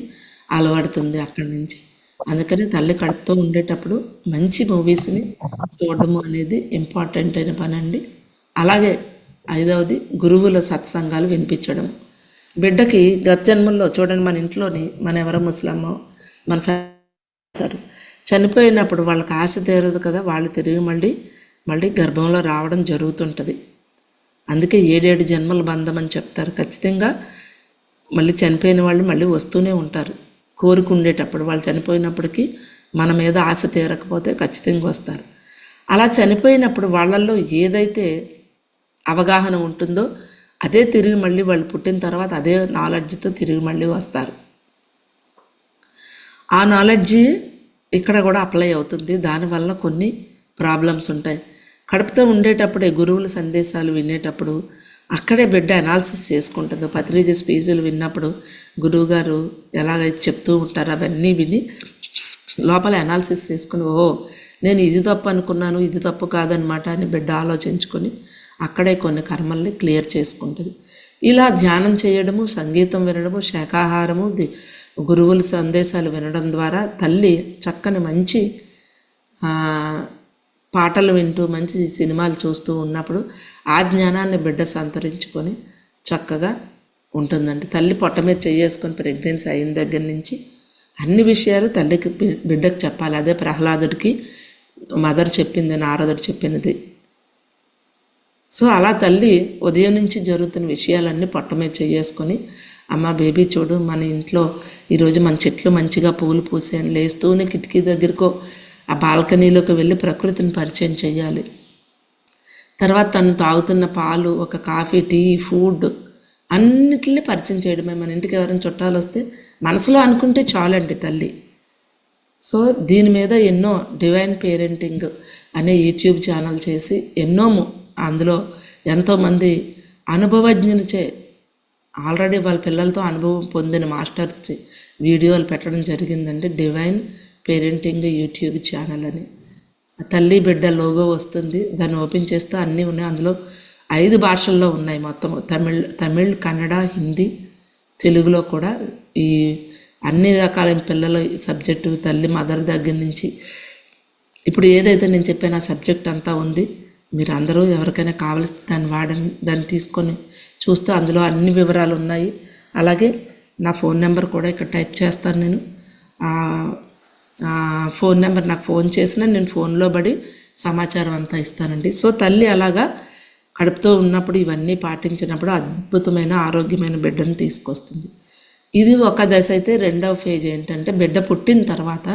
అలవడుతుంది అక్కడి నుంచి. అందుకని తల్లి కడుపుతో ఉండేటప్పుడు మంచి మూవీస్ని చూడడము అనేది ఇంపార్టెంట్ అయిన పని అండి. అలాగే 5వది గురువుల సత్సంగాలు వినిపించడం. బిడ్డకి గత జన్మల్లో చూడండి, మన ఇంట్లోని మన ఎవరో ముసలమ్మో మన ఫ్యామిలీ చనిపోయినప్పుడు వాళ్ళకి ఆశ తీరదు కదా, వాళ్ళు తిరిగి మళ్ళీ గర్భంలో రావడం జరుగుతుంటుంది. అందుకే 7 జన్మల బంధం అని చెప్తారు. ఖచ్చితంగా మళ్ళీ చనిపోయిన వాళ్ళు మళ్ళీ వస్తూనే ఉంటారు. కోరుకుండేటప్పుడు వాళ్ళు చనిపోయినప్పటికీ మన మీద ఆశ తీరకపోతే ఖచ్చితంగా వస్తారు. అలా చనిపోయినప్పుడు వాళ్ళల్లో ఏదైతే అవగాహన ఉంటుందో అదే తిరిగి మళ్ళీ వాళ్ళు పుట్టిన తర్వాత అదే నాలెడ్జ్తో తిరిగి మళ్ళీ వస్తారు. ఆ నాలెడ్జి ఇక్కడ కూడా అప్లై అవుతుంది. దానివల్ల కొన్ని ప్రాబ్లమ్స్ ఉంటాయి. కడుపుతో ఉండేటప్పుడే గురువుల సందేశాలు వినేటప్పుడు అక్కడే బిడ్డ అనాలిసిస్ చేసుకుంటుంది. పత్రిజీ స్పీచులు విన్నప్పుడు గురువుగారు ఎలాగైతే చెప్తూ ఉంటారో అవన్నీ విని లోపల అనాలిసిస్ చేసుకుని, నేను ఇది తప్పు అనుకున్నాను, ఇది తప్పు కాదనమాట అని బిడ్డ ఆలోచించుకొని అక్కడే కొన్ని కర్మల్ని క్లియర్ చేసుకుంటుంది. ఇలా ధ్యానం చేయడము, సంగీతం వినడము, శాకాహారము, గురువుల సందేశాలు వినడం ద్వారా తల్లి చక్కని మంచి పాటలు వింటూ మంచి సినిమాలు చూస్తూ ఉన్నప్పుడు ఆ జ్ఞానాన్ని బిడ్డ సంతరించుకొని చక్కగా ఉంటుందండి. తల్లి పొట్ట మీద చేసుకొని ప్రెగ్నెన్సీ అయిన దగ్గర నుంచి అన్ని విషయాలు తల్లికి బిడ్డకు చెప్పాలి. అదే ప్రహ్లాదుడికి మదర్ చెప్పింది, నారదుడు చెప్పినది. సో అలా తల్లి ఉదయం నుంచి జరుగుతున్న విషయాలన్నీ పొట్ట మీద చేసుకొని, అమ్మ బేబీ చూడు, మన ఇంట్లో ఈరోజు మన చెట్లు మంచిగా పూలు పూసాయని లేస్తూనే కిటికీ దగ్గరకో ఆ బాల్కనీలోకి వెళ్ళి ప్రకృతిని పరిచయం చేయాలి. తర్వాత తను తాగుతున్న పాలు, ఒక కాఫీ, టీ, ఫుడ్ అన్నిటిని పరిచయం చేయడమే. మన ఇంటికి ఎవరైనా చుట్టాలు వస్తే మనసులో అనుకుంటే చాలండి తల్లి. సో దీని మీద ఎన్నో డివైన్ పేరెంటింగ్ అనే యూట్యూబ్ ఛానల్ చేసి అందులో ఎంతోమంది అనుభవజ్ఞులచే ఆల్రెడీ వాళ్ళ పిల్లలతో అనుభవం పొందిన మాస్టర్స్ వీడియోలు పెట్టడం జరిగిందండి. డివైన్ పేరెంటింగ్ యూట్యూబ్ ఛానల్ అని. తల్లి బిడ్డ లోగో వస్తుంది, దాన్ని ఓపెన్ చేస్తే అన్నీ ఉన్నాయి. అందులో 5 భాషల్లో ఉన్నాయి మొత్తం. తమిళ్, కన్నడ, హిందీ, తెలుగులో కూడా ఈ అన్ని రకాల పిల్లల సబ్జెక్టు, తల్లి మదర్ దగ్గర నుంచి ఇప్పుడు ఏదైతే నేను చెప్పాను ఆ సబ్జెక్ట్ అంతా ఉంది. మీరు అందరూ ఎవరికైనా కావలసి దాన్ని తీసుకొని చూస్తే అందులో అన్ని వివరాలు ఉన్నాయి. అలాగే నా ఫోన్ నెంబర్ కూడా ఇక్కడ టైప్ చేస్తాను. నేను ఫోన్ నెంబర్ నాకు ఫోన్ చేసినా నేను ఫోన్లో పడి సమాచారం అంతా ఇస్తానండి. సో తల్లి అలాగా కడుపుతో ఉన్నప్పుడు ఇవన్నీ పాటించినప్పుడు అద్భుతమైన ఆరోగ్యమైన బిడ్డను తీసుకొస్తుంది. ఇది ఒక దశ అయితే. 2వ ఫేజ్ ఏంటంటే బిడ్డ పుట్టిన తర్వాత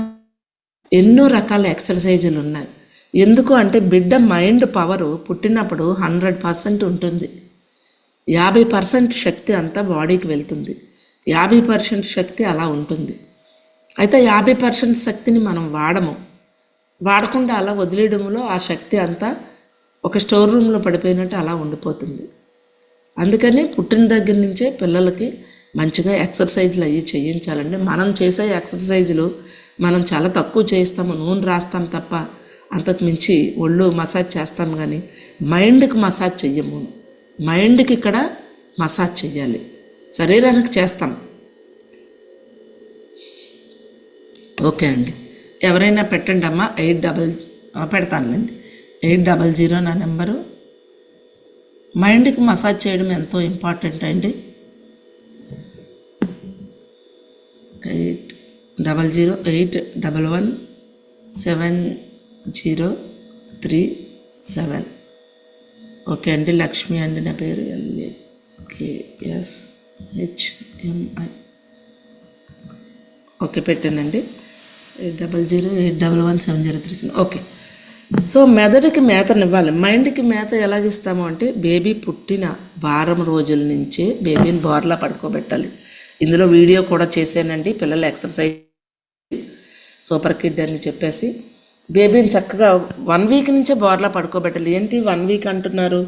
ఎన్నో రకాల ఎక్సర్సైజులు ఉన్నాయి. ఎందుకు అంటే బిడ్డ మైండ్ పవరు పుట్టినప్పుడు 100% ఉంటుంది. 50% శక్తి అంతా బాడీకి వెళ్తుంది, 50% శక్తి అలా ఉంటుంది. అయితే 50% శక్తిని మనం వాడకుండా అలా వదిలేయడంలో ఆ శక్తి అంతా ఒక స్టోర్ రూమ్లో పడిపోయినట్టు అలా ఉండిపోతుంది. అందుకని పుట్టిన దగ్గర నుంచే పిల్లలకి మంచిగా ఎక్సర్సైజులు అవి చేయించాలండి. మనం చేసే ఎక్సర్సైజులు మనం చాలా తక్కువ చేస్తాము, నూనె రాస్తాం తప్ప అంతకు మించి ఒళ్ళు మసాజ్ చేస్తాం కానీ మైండ్కి మసాజ్ చెయ్యము. మైండ్కి ఇక్కడ మసాజ్ చెయ్యాలి, శరీరానికి చేస్తాం. ఓకే అండి, ఎవరైనా పెట్టండి అమ్మా. పెడతానులేండి. 800 నా నెంబరు. మైండ్కి మసాజ్ చేయడం ఎంతో ఇంపార్టెంట్ అండి. 800-811-7037. ఓకే అండి, లక్ష్మి అండి నా పేరు. LAKSHMI. ఓకే పెట్టానండి. 800-811-7037. ఓకే. సో మెదడుకి మేతనివ్వాలి. మైండ్కి మేత ఎలాగిస్తాము అంటే బేబీ పుట్టిన వారం రోజుల నుంచే బేబీని బోర్లా పడుకోబెట్టాలి. ఇందులో వీడియో కూడా చేశానండి, పిల్లల ఎక్సర్సైజ్ సూపర్ కిడ్ అని చెప్పేసి. బేబీని చక్కగా 1 వీక్ నుంచే బోర్లా పడుకోబెట్టాలి. ఏంటి 1 వీక్ అంటున్నారు?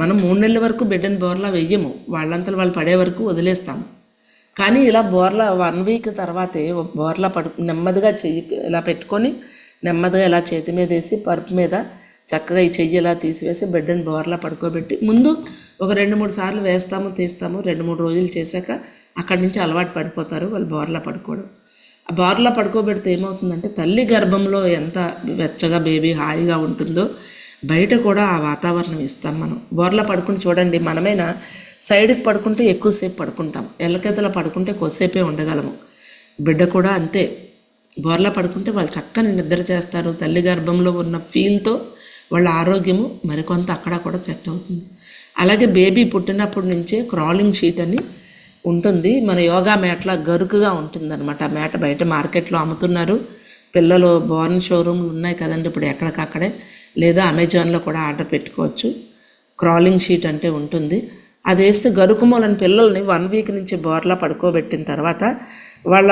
మనం 3 నెలల వరకు బిడ్డని బోర్లా వెయ్యము, వాళ్ళంతా వాళ్ళు పడే వరకు వదిలేస్తాము. కానీ ఇలా బోర్లా 1 వీక్ తర్వాతే బోర్లా నెమ్మదిగా చెయ్యి ఇలా పెట్టుకొని నెమ్మదిగా ఇలా చేతి మీద వేసి పరుపు మీద చక్కగా ఈ చెయ్యి ఇలా తీసివేసి బిడ్డని బోర్లా పడుకోబెట్టి ముందు ఒక 2-3 సార్లు వేస్తాము తీస్తాము. 2-3 రోజులు చేశాక అక్కడి నుంచి అలవాటు పడిపోతారు వాళ్ళు బోర్లా పడుకోవడం. ఆ బోర్లా పడుకోబెడితే ఏమవుతుందంటే తల్లి గర్భంలో ఎంత వెచ్చగా బేబీ హాయిగా ఉంటుందో బయట కూడా ఆ వాతావరణం ఇస్తాం మనం. బోర్లా పడుకుని చూడండి, మనమైనా సైడ్కి పడుకుంటే ఎక్కువసేపు పడుకుంటాం, ఎల్లకెతల పడుకుంటే కొద్దిసేపే ఉండగలము. బిడ్డ కూడా అంతే, బోర్లా పడుకుంటే వాళ్ళు చక్కని నిద్ర చేస్తారు. తల్లి గర్భంలో ఉన్న ఫీల్తో వాళ్ళ ఆరోగ్యము మరికొంత అక్కడ కూడా సెట్ అవుతుంది. అలాగే బేబీ పుట్టినప్పటి నుంచే క్రాలింగ్ షీట్ అని ఉంటుంది, మన యోగా మ్యాట్లా గరుకుగా ఉంటుంది అనమాట. ఆ మ్యాట్ బయట మార్కెట్లో అమ్ముతున్నారు. పిల్లలు బోర్న్ షోరూమ్లు ఉన్నాయి కదండి ఇప్పుడు ఎక్కడికక్కడే, లేదా అమెజాన్లో కూడా ఆర్డర్ పెట్టుకోవచ్చు. క్రాలింగ్ షీట్ అంటే ఉంటుంది, అది వేస్తే గరుకుమోలని పిల్లల్ని 1 వీక్ నుంచి బోర్లా పడుకోబెట్టిన తర్వాత వాళ్ళ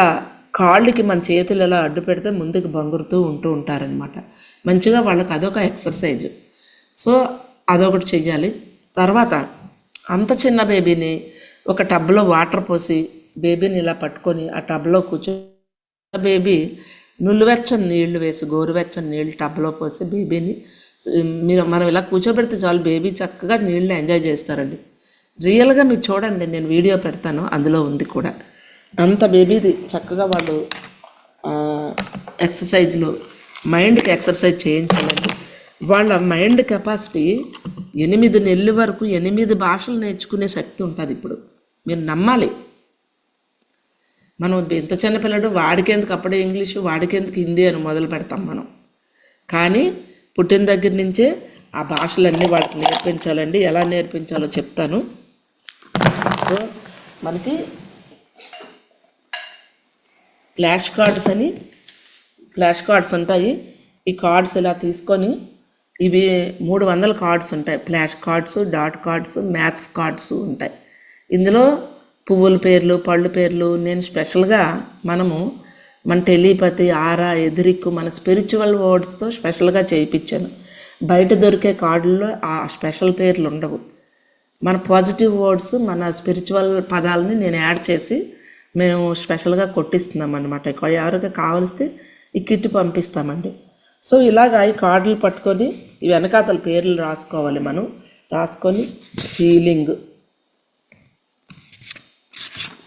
కాళ్ళకి మన చేతులు ఎలా అడ్డు పెడితే ముందుకు బంగురుతూ ఉంటారనమాట. మంచిగా వాళ్ళకి అదొక ఎక్సర్సైజ్. సో అదొకటి చెయ్యాలి. తర్వాత అంత చిన్న బేబీని ఒక టబ్లో వాటర్ పోసి బేబీని ఇలా పట్టుకొని ఆ టబ్లో బేబీ నులివెచ్చని నీళ్లు వేసి గోరువెచ్చని నీళ్ళు టబ్లో పోసి బేబీని మనం ఇలా కూర్చోబెడితే చాలు, బేబీ చక్కగా నీళ్ళని ఎంజాయ్ చేస్తారండి. రియల్గా మీరు చూడండి, నేను వీడియో పెడతాను, అందులో ఉంది కూడా. అంత బేబీది చక్కగా వాళ్ళు ఎక్సర్సైజ్లో మైండ్కి ఎక్సర్సైజ్ చేయించాలండి. వాళ్ళ మైండ్ కెపాసిటీ 8 నెలల వరకు 8 భాషలు నేర్చుకునే శక్తి ఉంటుంది. ఇప్పుడు మీరు నమ్మాలి. మనం ఇంత చిన్నపిల్లడు వాడికెందుకు అప్పుడే ఇంగ్లీషు, వాడికెందుకు హిందీ అని మొదలు పెడతాం మనం. కానీ పుట్టిన దగ్గర నుంచే ఆ భాషలన్నీ వాడికి నేర్పించాలండి. ఎలా నేర్పించాలో చెప్తాను. సో మనకి ఫ్లాష్ కార్డ్స్ ఉంటాయి. ఈ కార్డ్స్ ఇలా తీసుకొని, ఇవి 300 కార్డ్స్ ఉంటాయి. Flash cards, dot cards, maths cards ఉంటాయి. ఇందులో పువ్వుల పేర్లు, పళ్ళు పేర్లు నేను స్పెషల్గా మన టెలిపతి, ఆరా, ఎదిరిక్కు, మన స్పిరిచువల్ వర్డ్స్తో స్పెషల్గా చేయించాను. బయట దొరికే కార్డుల్లో ఆ స్పెషల్ పేర్లు ఉండవు. మన పాజిటివ్ వర్డ్స్, మన స్పిరిచువల్ పదాలని నేను యాడ్ చేసి మేము స్పెషల్గా కొట్టిస్తున్నాం అన్నమాట. ఎవరికి కావలిస్తే ఈ కిట్ పంపిస్తామండి. సో ఇలాగా ఈ కార్డులు పట్టుకొని ఈ వెనకాతల పేర్లు రాసుకోవాలి. మనం రాసుకొని healing,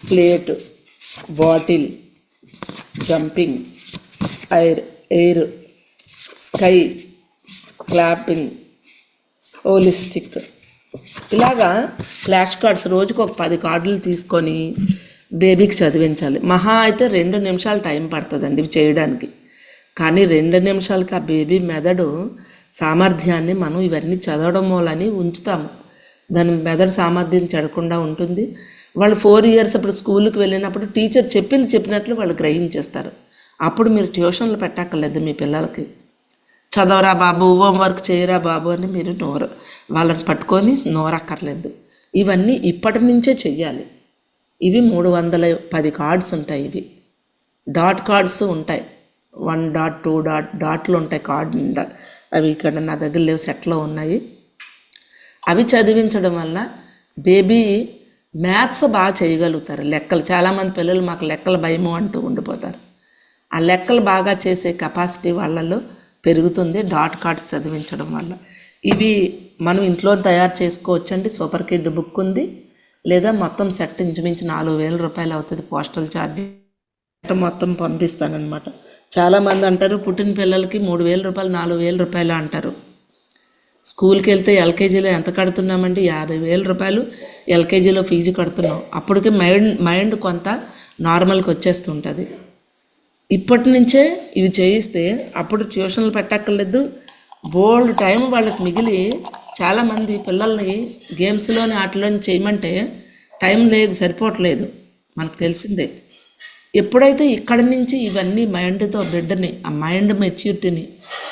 plate, bottle, jumping, air, sky, clapping, holistic, ఇలాగా ఫ్లాష్ కార్డ్స్ రోజుకు ఒక 10 కార్డులు తీసుకొని బేబీకి చదివించాలి. మహా అయితే 2 నిమిషాలు టైం పడుతుందండి ఇవి చేయడానికి. కానీ 2 నిమిషాలకి ఆ బేబీ మెదడు సామర్థ్యాన్ని మనం ఇవన్నీ చదవడం మూలని ఉంచుతాము. దాని మెదడు సామర్థ్యం చెడకుండా ఉంటుంది. వాళ్ళు 4 ఇయర్స్ అప్పుడు స్కూల్కి వెళ్ళినప్పుడు టీచర్ చెప్పినట్లు వాళ్ళు గ్రహించేస్తారు. అప్పుడు మీరు ట్యూషన్లు పెట్టక్కర్లేదు. మీ పిల్లలకి చదవరా బాబు, హోంవర్క్ చేయరా బాబు అని మీరు వాళ్ళని పట్టుకొని నోరక్కర్లేదు. ఇవన్నీ ఇప్పటి నుంచే చెయ్యాలి. ఇవి 310 కార్డ్స్ ఉంటాయి. ఇవి డాట్ కార్డ్స్ ఉంటాయి. 1 డాట్ 2 డాట్లు ఉంటాయి కార్డు నిండా. అవి ఇక్కడ నా దగ్గర లేవు, సెట్లో ఉన్నాయి. అవి చదివించడం వల్ల బేబీ మ్యాథ్స్ బాగా చేయగలుగుతారు. లెక్కలు, చాలామంది పిల్లలు మాకు లెక్కల భయము అంటూ ఉండిపోతారు. ఆ లెక్కలు బాగా చేసే కెపాసిటీ వాళ్ళలో పెరుగుతుంది డాట్ కార్డ్స్ చదివించడం వల్ల. ఇవి మనం ఇంట్లో తయారు చేసుకోవచ్చండి. సూపర్ కిడ్ బుక్ ఉంది, లేదా మొత్తం సెట్ ఇంచుమించు 4,000 రూపాయలు అవుతుంది పోస్టల్ ఛార్జ్. మొత్తం పంపిస్తానమాట. చాలామంది అంటారు పుట్టిన పిల్లలకి 3,000 రూపాయలు 4,000 రూపాయలు అంటారు. స్కూల్కి వెళ్తే ఎల్కేజీలో ఎంత కడుతున్నామండి? 50,000 రూపాయలు ఎల్కేజీలో ఫీజు కడుతున్నాం. అప్పటికి మైండ్ కొంత నార్మల్కి వచ్చేస్తుంటుంది. ఇప్పటి నుంచే ఇవి చేయిస్తే అప్పుడు ట్యూషన్లు పెట్టక్కర్లేదు, బోల్డ్ టైం వాళ్ళకి మిగిలి. చాలామంది పిల్లల్ని గేమ్స్లోని వాటిలోని చేయమంటే టైం లేదు, సరిపోవట్లేదు, మనకు తెలిసిందే. ఎప్పుడైతే ఇక్కడి నుంచి ఇవన్నీ మైండ్తో బిడ్డని, ఆ మైండ్ మెచ్యూరిటీని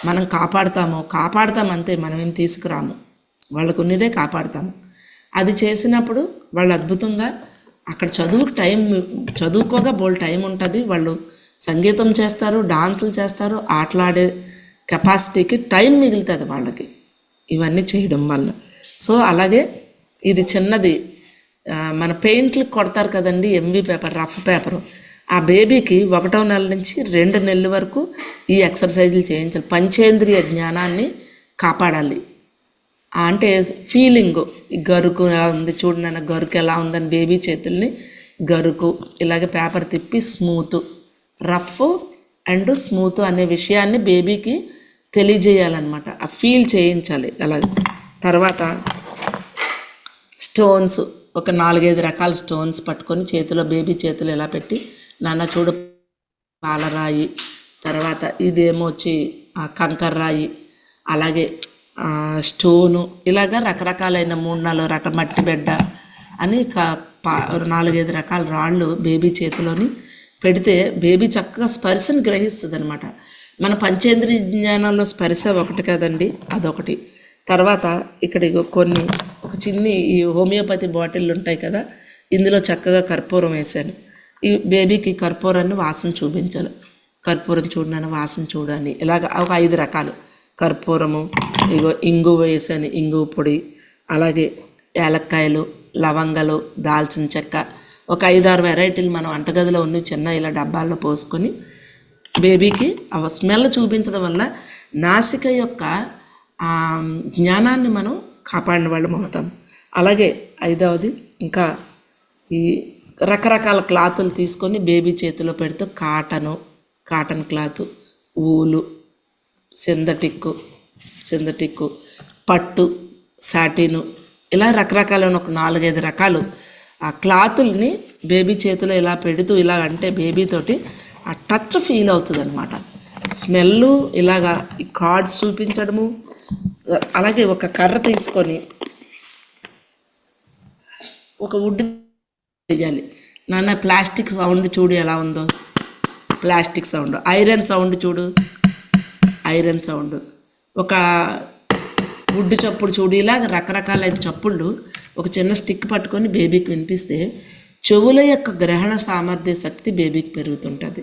మనం కాపాడుతాం అంతే, మనం ఏం తీసుకురాము, వాళ్ళకు ఉన్నదే కాపాడుతాము. అది చేసినప్పుడు వాళ్ళు అద్భుతంగా అక్కడ చదువుకోగా బోల్డ్ టైం ఉంటుంది. వాళ్ళు సంగీతం చేస్తారు, డాన్సులు చేస్తారు, ఆటలాడే కెపాసిటీకి టైం మిగులుతుంది వాళ్ళకి ఇవన్నీ చేయడం వల్ల. సో అలాగే ఇది చిన్నది, మన పెయింట్లు కొడతారు కదండి, ఎంవి పేపర్, రఫ్ పేపరు, ఆ బేబీకి 1వ నెల నుంచి 2 నెలల వరకు ఈ ఎక్సర్సైజులు చేయించాలి. పంచేంద్రియ జ్ఞానాన్ని కాపాడాలి. అంటే ఫీలింగ్, గరుకు ఎలా ఉంది చూడండి, గరుకు ఎలా ఉందని బేబీ చేతుల్ని గరుకు ఇలాగే పేపర్ తిప్పి స్మూత్, రఫ్ అండ్ స్మూత్ అనే విషయాన్ని బేబీకి తెలియజేయాలన్నమాట. ఆ ఫీల్ చేయించాలి. అలాగే తర్వాత స్టోన్స్, ఒక 4-5 రకాల స్టోన్స్ పట్టుకొని చేతిలో, బేబీ చేతులు ఎలా పెట్టి, నాన్న చూడు పాలరాయి, తర్వాత ఇదేమో వచ్చి కంకర రాయి, అలాగే స్టోను, ఇలాగా రకరకాలైన 3-4 రకాల మట్టి బిడ్డ అని 4-5 రకాల రాళ్ళు బేబీ చేతిలోని పెడితే బేబీ చక్కగా స్పర్శను గ్రహిస్తుంది అనమాట. మన పంచేంద్రియ జ్ఞానంలో స్పర్శ ఒకటి కదండి, అదొకటి. తర్వాత ఇక్కడ కొన్ని ఒక చిన్ని ఈ హోమియోపతి బాటిళ్ళు ఉంటాయి కదా, ఇందులో చక్కగా కర్పూరం వేసాను. ఈ బేబీకి కర్పూరాన్ని వాసన చూపించాలి. కర్పూరం చూడని వాసన చూడని, ఇలాగ ఒక 5 రకాలు కర్పూరము, ఇంగువ వేసాను, ఇంగువ పొడి, అలాగే యాలక్కాయలు, లవంగాలు, దాల్చిన చెక్క, ఒక 5-6 వెరైటీలు మనం వంటగదిలో ఉన్న చిన్న ఇలా డబ్బాల్లో పోసుకొని బేబీకి ఆ స్మెల్ చూపించడం వల్ల నాసిక యొక్క జ్ఞానాన్ని మనం కాపాడిన వాళ్ళం అవుతాం. అలాగే 5వది ఇంకా ఈ రకరకాల క్లాతులు తీసుకొని బేబీ చేతిలో పెడితే కాటన్ క్లాత్, ఊలు, సింథటిక్, పట్టు, సాటిను, ఇలా రకరకాలైన ఒక 4-5 రకాలు ఆ క్లాతుల్ని బేబీ చేతిలో ఇలా పెడుతూ ఇలా అంటే బేబీతోటి ఆ టచ్ ఫీల్ అవుతుంది అనమాట. స్మెల్లు ఇలాగా ఈ కార్డ్స్ చూపించడము. అలాగే ఒక కర్ర తీసుకొని ఒక వుడ్ చేయాలి. నాన్న ప్లాస్టిక్ సౌండ్ చూడు ఎలా ఉందో, ప్లాస్టిక్ సౌండ్, ఐరన్ సౌండ్ చూడు, ఐరన్ సౌండ్, ఒక వుడ్ చప్పుడు చూడు, ఇలాగ రకరకాలైన చప్పుళ్ళు ఒక చిన్న స్టిక్ పట్టుకొని బేబీకి వినిపిస్తే చెవుల యొక్క గ్రహణ సామర్థ్య శక్తి బేబీకి పెరుగుతుంటుంది.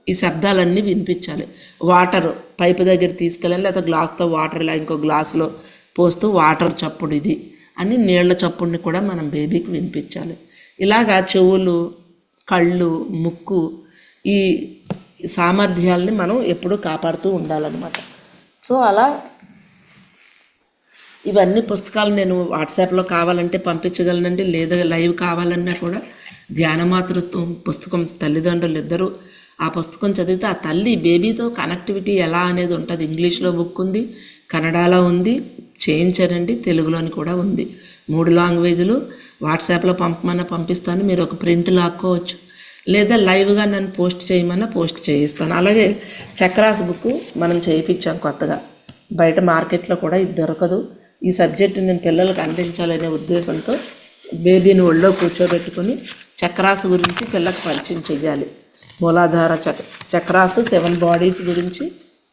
ఈ శబ్దాలన్నీ వినిపించాలి. వాటర్ పైపు దగ్గర తీసుకెళ్ళాలి, లేదా గ్లాస్తో వాటర్ ఇలా ఇంకో గ్లాసులో పోస్తూ వాటర్ చప్పుడు ఇది అని నీళ్ల చప్పుడిని కూడా మనం బేబీకి వినిపించాలి. ఇలాగా చెవులు, కళ్ళు, ముక్కు, ఈ సామర్థ్యాలని మనం ఎప్పుడూ కాపాడుతూ ఉండాలన్నమాట. సో అలా ఇవన్నీ పుస్తకాలు నేను వాట్సాప్లో కావాలంటే పంపించగలనండి, లేదా లైవ్ కావాలన్నా కూడా ధ్యానమాతృత్వం పుస్తకం తల్లిదండ్రులు ఇద్దరు ఆ పుస్తకం చదివితే ఆ తల్లి బేబీతో కనెక్టివిటీ ఎలా అనేది ఉంటుంది. ఇంగ్లీష్లో బుక్ ఉంది, కన్నడలో ఉంది, చేయించానండి, తెలుగులోని కూడా ఉంది. 3 లాంగ్వేజ్లు వాట్సాప్లో పంపిస్తాను. మీరు ఒక ప్రింట్ లాక్కోవచ్చు, లేదా లైవ్గా నన్ను పోస్ట్ చేయమన్నా పోస్ట్ చేయిస్తాను. అలాగే చక్రాస్ బుక్ మనం చేయించాం కొత్తగా, బయట మార్కెట్లో కూడా ఇది దొరకదు. ఈ సబ్జెక్ట్ నేను పిల్లలకు అందించాలనే ఉద్దేశంతో బేబీని ఒళ్ళో కూర్చోబెట్టుకొని చక్రాస్ గురించి పిల్లలకు పరిచయం చేయాలి. మూలాధార చక్రాసు 7 బాడీస్ గురించి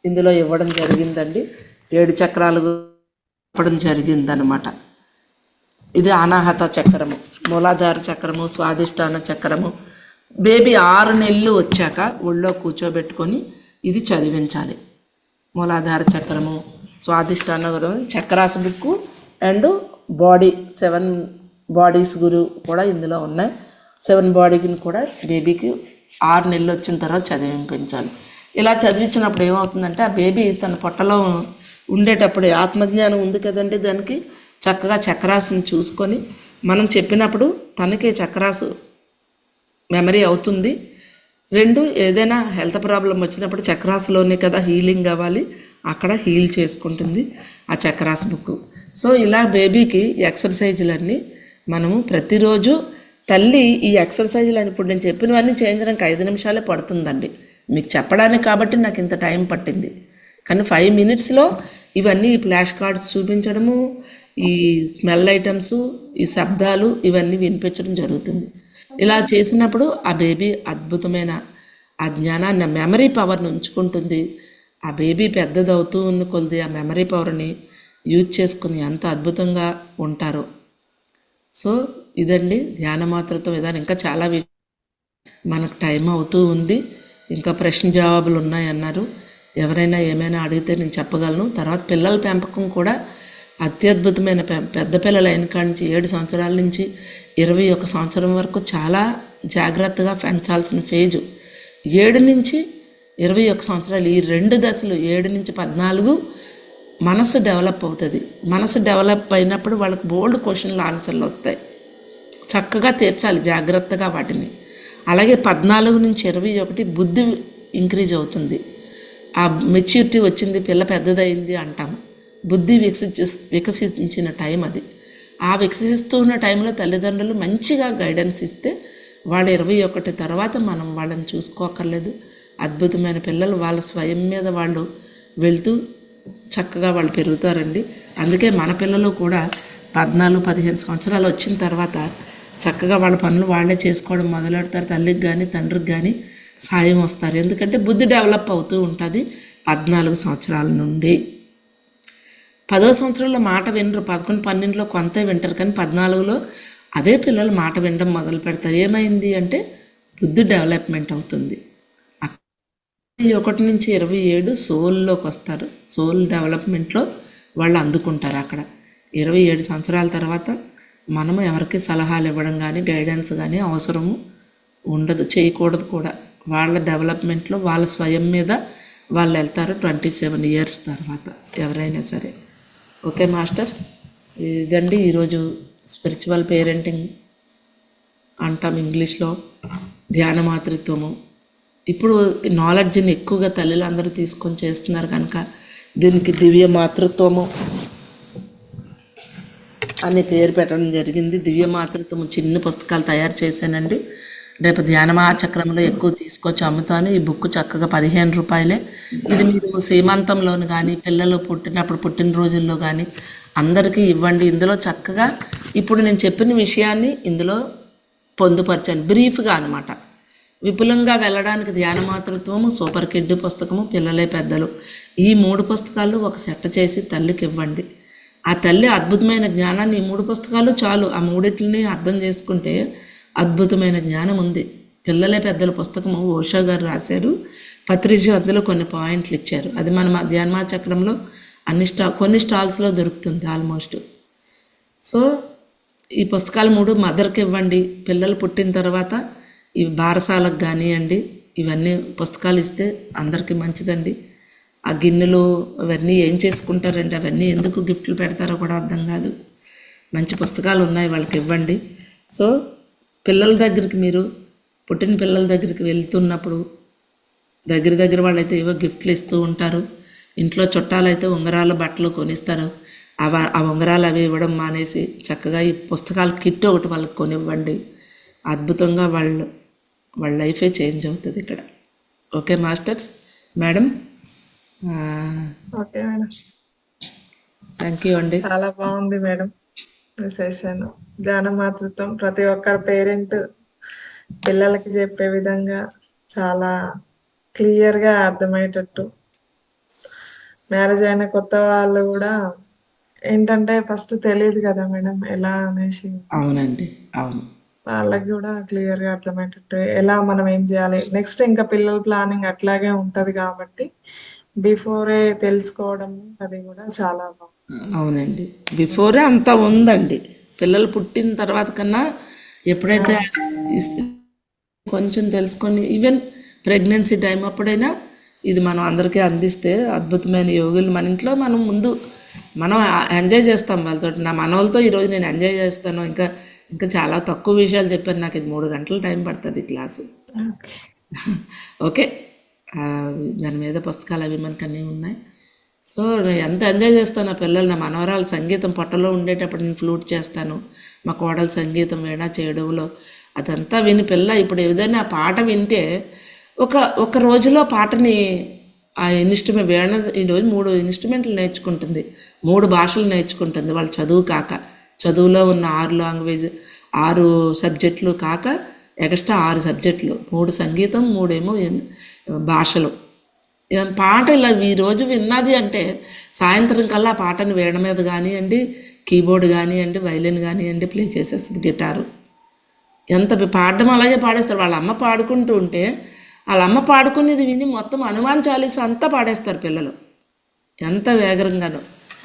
ఇందులో ఇవ్వడం జరిగిందండి. 7 చక్రాలు ఇవ్వడం జరిగిందనమాట. ఇది అనాహత చక్రము, మూలాధార చక్రము, స్వాదిష్టాన చక్రము. బేబీ 6 నెలలు వచ్చాక ఒళ్ళో కూర్చోబెట్టుకొని ఇది చదివించాలి. మూలాధార చక్రము, స్వాదిష్టాన chakras book and body 7 bodies కూడా ఇందులో ఉన్నాయి. 7 బాడీని కూడా బేబీకి 6 నెలలు వచ్చిన తర్వాత చదివించాలి. ఇలా చదివించినప్పుడు ఏమవుతుందంటే ఆ బేబీ తన పొట్టలో ఉండేటప్పుడు ఆత్మజ్ఞానం ఉంది కదండి, దానికి చక్కగా చక్రాసుని చూసుకొని మనం చెప్పినప్పుడు తనకి చక్రాసు మెమరీ అవుతుంది. రెండు, ఏదైనా హెల్త్ ప్రాబ్లం వచ్చినప్పుడు చక్రాసులోనే కదా హీలింగ్ అవ్వాలి, అక్కడ హీల్ చేసుకుంటుంది ఆ చక్రాస్ బుక్. సో ఇలా బేబీకి ఎక్సర్సైజులన్నీ మనము ప్రతిరోజు తల్లి ఈ ఎక్సర్సైజులు అని ఇప్పుడు నేను చెప్పినవన్నీ చేయించడానికి 5 నిమిషాలే పడుతుందండి మీకు చెప్పడానికి, కాబట్టి నాకు ఇంత టైం పట్టింది. కానీ 5 మినిట్స్లో ఇవన్నీ ఈ ఫ్లాష్ కార్డ్స్ చూపించడము, ఈ స్మెల్ ఐటమ్స్, ఈ శబ్దాలు ఇవన్నీ వినిపించడం జరుగుతుంది. ఇలా చేసినప్పుడు ఆ బేబీ అద్భుతమైన ఆ జ్ఞానాన్ని, మెమరీ పవర్ని ఉంచుకుంటుంది. ఆ బేబీ పెద్దదవుతూ ఉన్న కొద్ది ఆ మెమరీ పవర్ని యూజ్ చేసుకుని ఎంత అద్భుతంగా ఉంటారో. సో ఇదండి ధ్యాన మాతృత్వ విధానం. ఇంకా చాలా మనకు టైం అవుతూ ఉంది, ఇంకా ప్రశ్న జవాబులు ఉన్నాయన్నారు. ఎవరైనా ఏమైనా అడిగితే నేను చెప్పగలను. తర్వాత పిల్లల పెంపకం కూడా అత్యద్భుతమైన పెద్ద పిల్లలు అయిన కాడి నుంచి 7 సంవత్సరాల నుంచి 21 సంవత్సరం వరకు చాలా జాగ్రత్తగా పెంచాల్సిన ఫేజు. 7 నుంచి 21 సంవత్సరాలు ఈ 2 దశలు, 7 నుంచి 14 మనసు డెవలప్ అవుతుంది. మనసు డెవలప్ అయినప్పుడు వాళ్ళకి బోల్డ్ క్వశ్చన్లు ఆన్సర్లు వస్తాయి, చక్కగా తీర్చాలి జాగ్రత్తగా వాటిని. అలాగే 14 నుంచి 21 బుద్ధి ఇంక్రీజ్ అవుతుంది. ఆ మెచ్యూరిటీ వచ్చింది, పిల్ల పెద్దదైంది అంటాము. బుద్ధి వికసించిన టైం అది. ఆ వికసిస్తూ ఉన్న టైంలో తల్లిదండ్రులు మంచిగా గైడెన్స్ ఇస్తే వాళ్ళు 21 తర్వాత మనం వాళ్ళని చూసుకోకర్లేదు. అద్భుతమైన పిల్లలు వాళ్ళ స్వయం మీద వాళ్ళు వెళ్తూ చక్కగా వాళ్ళు పెరుగుతారండి. అందుకే మన పిల్లలు కూడా 14-15 సంవత్సరాలు వచ్చిన తర్వాత చక్కగా వాళ్ళ పనులు వాళ్ళే చేసుకోవడం మొదలెడతారు. తల్లికి కానీ తండ్రికి కానీ సాయం వస్తారు. ఎందుకంటే బుద్ధి డెవలప్ అవుతూ ఉంటుంది 14 సంవత్సరాల నుండి. 10వ సంవత్సరంలో మాట వినరు, 11-12లో కొంత వింటారు, కానీ 14లో అదే పిల్లలు మాట వినడం మొదలు పెడతారు. ఏమైంది అంటే బుద్ధి డెవలప్మెంట్ అవుతుంది. 1 నుంచి 27 సోల్లోకి వస్తారు. సోల్ డెవలప్మెంట్లో వాళ్ళు అందుకుంటారు. అక్కడ 27 సంవత్సరాల తర్వాత మనము ఎవరికి సలహాలు ఇవ్వడం కానీ గైడెన్స్ కానీ అవసరము ఉండదు, చేయకూడదు కూడా. వాళ్ళ డెవలప్మెంట్లో వాళ్ళ స్వయం మీద వాళ్ళు వెళ్తారు 27 ఇయర్స్ తర్వాత ఎవరైనా సరే. ఓకే మాస్టర్స్, ఇదండి ఈరోజు స్పిరిచువల్ పేరెంటింగ్ అంటాం ఇంగ్లీష్లో, ధ్యాన మాతృత్వము. ఇప్పుడు నాలెడ్జ్ని ఎక్కువగా తల్లిలు అందరూ తీసుకొని చేస్తున్నారు కనుక దీనికి దివ్య మాతృత్వము అని పేరు పెట్టడం జరిగింది. దివ్య మాతృత్వము చిన్న పుస్తకాలు తయారు చేశానండి. రేపు ధ్యానమా చక్రంలో ఎక్కువ తీసుకొచ్చి అమ్ముతాను. ఈ బుక్ చక్కగా 15 రూపాయలే. ఇది మీరు సీమంతంలోను కానీ పిల్లలు పుట్టినప్పుడు పుట్టినరోజుల్లో కానీ అందరికీ ఇవ్వండి. ఇందులో చక్కగా ఇప్పుడు నేను చెప్పిన విషయాన్ని ఇందులో పొందుపరచాను బ్రీఫ్గా అనమాట. విపులంగా వెళ్ళడానికి ధ్యాన మాతృత్వము, సూపర్ కిడ్ పుస్తకము, పిల్లలే పెద్దలు, ఈ 3 పుస్తకాలు ఒక సెట్ చేసి తల్లికి ఇవ్వండి. ఆ తల్లి అద్భుతమైన జ్ఞానాన్ని, ఈ 3 పుస్తకాలు చాలు, ఆ 3 అర్థం చేసుకుంటే అద్భుతమైన జ్ఞానం ఉంది. పిల్లలే పెద్దల పుస్తకము ఓషో గారు రాశారు. పత్రిజీ అందులో కొన్ని పాయింట్లు ఇచ్చారు. అది మన ధ్యానమా చక్రంలో కొన్ని స్టాల్స్లో దొరుకుతుంది ఆల్మోస్ట్. సో ఈ పుస్తకాలు 3 మదర్కి ఇవ్వండి. పిల్లలు పుట్టిన తర్వాత ఇవి బారసాలకు కానివ్వండి, ఇవన్నీ పుస్తకాలు ఇస్తే అందరికీ మంచిదండి. ఆ గిన్నెలు అవన్నీ ఏం చేసుకుంటారండి, అవన్నీ ఎందుకు గిఫ్ట్లు పెడతారో కూడా అర్థం కాదు. మంచి పుస్తకాలు ఉన్నాయి, వాళ్ళకి ఇవ్వండి. సో పిల్లల దగ్గరికి, మీరు పుట్టిన పిల్లల దగ్గరికి వెళ్తున్నప్పుడు దగ్గర వాళ్ళైతే ఏవో గిఫ్ట్లు ఇస్తూ ఉంటారు. ఇంట్లో చుట్టాలైతే ఉంగరాలు బట్టలు కొనిస్తారు. ఆ ఉంగరాలు అవి ఇవ్వడం మానేసి చక్కగా ఈ పుస్తకాల కిట్ ఒకటి వాళ్ళకి కొనివ్వండి. అద్భుతంగా వాళ్ళ లైఫే చేంజ్ అవుతుంది ఇక్కడ. Okay masters, madam. Okay madam, thank you అండి. చాలా బాగుంది మేడం సెషన్. ధ్యాన మాతృత్వం ప్రతి ఒక్కరి పేరెంట్ పిల్లలకి చెప్పే విధంగా చాలా క్లియర్గా అర్థమయ్యేటట్టు. మ్యారేజ్ అయిన కొత్త వాళ్ళు కూడా ఏంటంటే ఫస్ట్ తెలియదు కదా మేడం ఎలా అనేసి, అవునండి, అవును. వాళ్ళకి కూడా క్లియర్గా అర్థమయ్యేటట్టు ఎలా మనం ఏం చేయాలి నెక్స్ట్. ఇంకా పిల్లల ప్లానింగ్ అట్లాగే ఉంటది కాబట్టి బిఫోరే తెలుసుకోవడం అది కూడా చాలా బాగుంది. అవునండి, బిఫోరే అంతా ఉందండి. పిల్లలు పుట్టిన తర్వాత కన్నా ఎప్పుడైతే కొంచెం తెలుసుకొని, ఈవెన్ ప్రెగ్నెన్సీ టైం అప్పుడైనా ఇది మనం అందరికీ అందిస్తే అద్భుతమైన యోగులు మన ఇంట్లో మనం ముందు మనం ఎంజాయ్ చేస్తాం వాళ్ళతో. నా మనవలతో ఈరోజు నేను ఎంజాయ్ చేస్తాను. ఇంకా ఇంకా చాలా తక్కువ విషయాలు చెప్పాను. నాకు ఇది 3 గంటల టైం పడుతుంది ఈ క్లాసు. ఓకే. ఓకే. ఆ, దాని మీద పుస్తకాలు అవి మనకు అన్నీ ఉన్నాయి. సో నేను ఎంత ఎంజాయ్ చేస్తాను. నా పిల్లలు, నా మనవరాలు సంగీతం పొట్టలో ఉండేటప్పుడు నేను ఫ్లూట్ చేస్తాను. మా కోడలు సంగీతం వీణా చేయడంలో అదంతా విని పిల్ల ఇప్పుడు ఏదైనా పాట వింటే ఒక ఒక రోజులో పాటని ఆ ఇన్స్ట్రుమెంట్ వీణ ఈరోజు 3 ఇన్స్ట్రుమెంట్లు నేర్చుకుంటుంది, 3 భాషలు నేర్చుకుంటుంది. వాళ్ళు చదువు కాక, చదువులో ఉన్న 6 లాంగ్వేజ్ 6 సబ్జెక్టులు కాక ఎక్స్ట్రా 6 సబ్జెక్టులు, 3 సంగీతం, 3 ఏమో భాషలు. పాట ఇలా ఈరోజు విన్నది అంటే సాయంత్రం కల్లా ఆ పాటను వీణ మీద కానివ్వండి, కీబోర్డ్ కానివ్వండి, వైలిన్ కానివ్వండి ప్లే చేసేస్తుంది, గిటారు. ఎంత పాడడం అలాగే పాడేస్తారు. వాళ్ళ అమ్మ పాడుకుంటూ ఉంటే వాళ్ళ అమ్మ పాడుకునేది విని మొత్తం హనుమాన్ చాలీసా అంతా పాడేస్తారు పిల్లలు. ఎంత వేగంగానో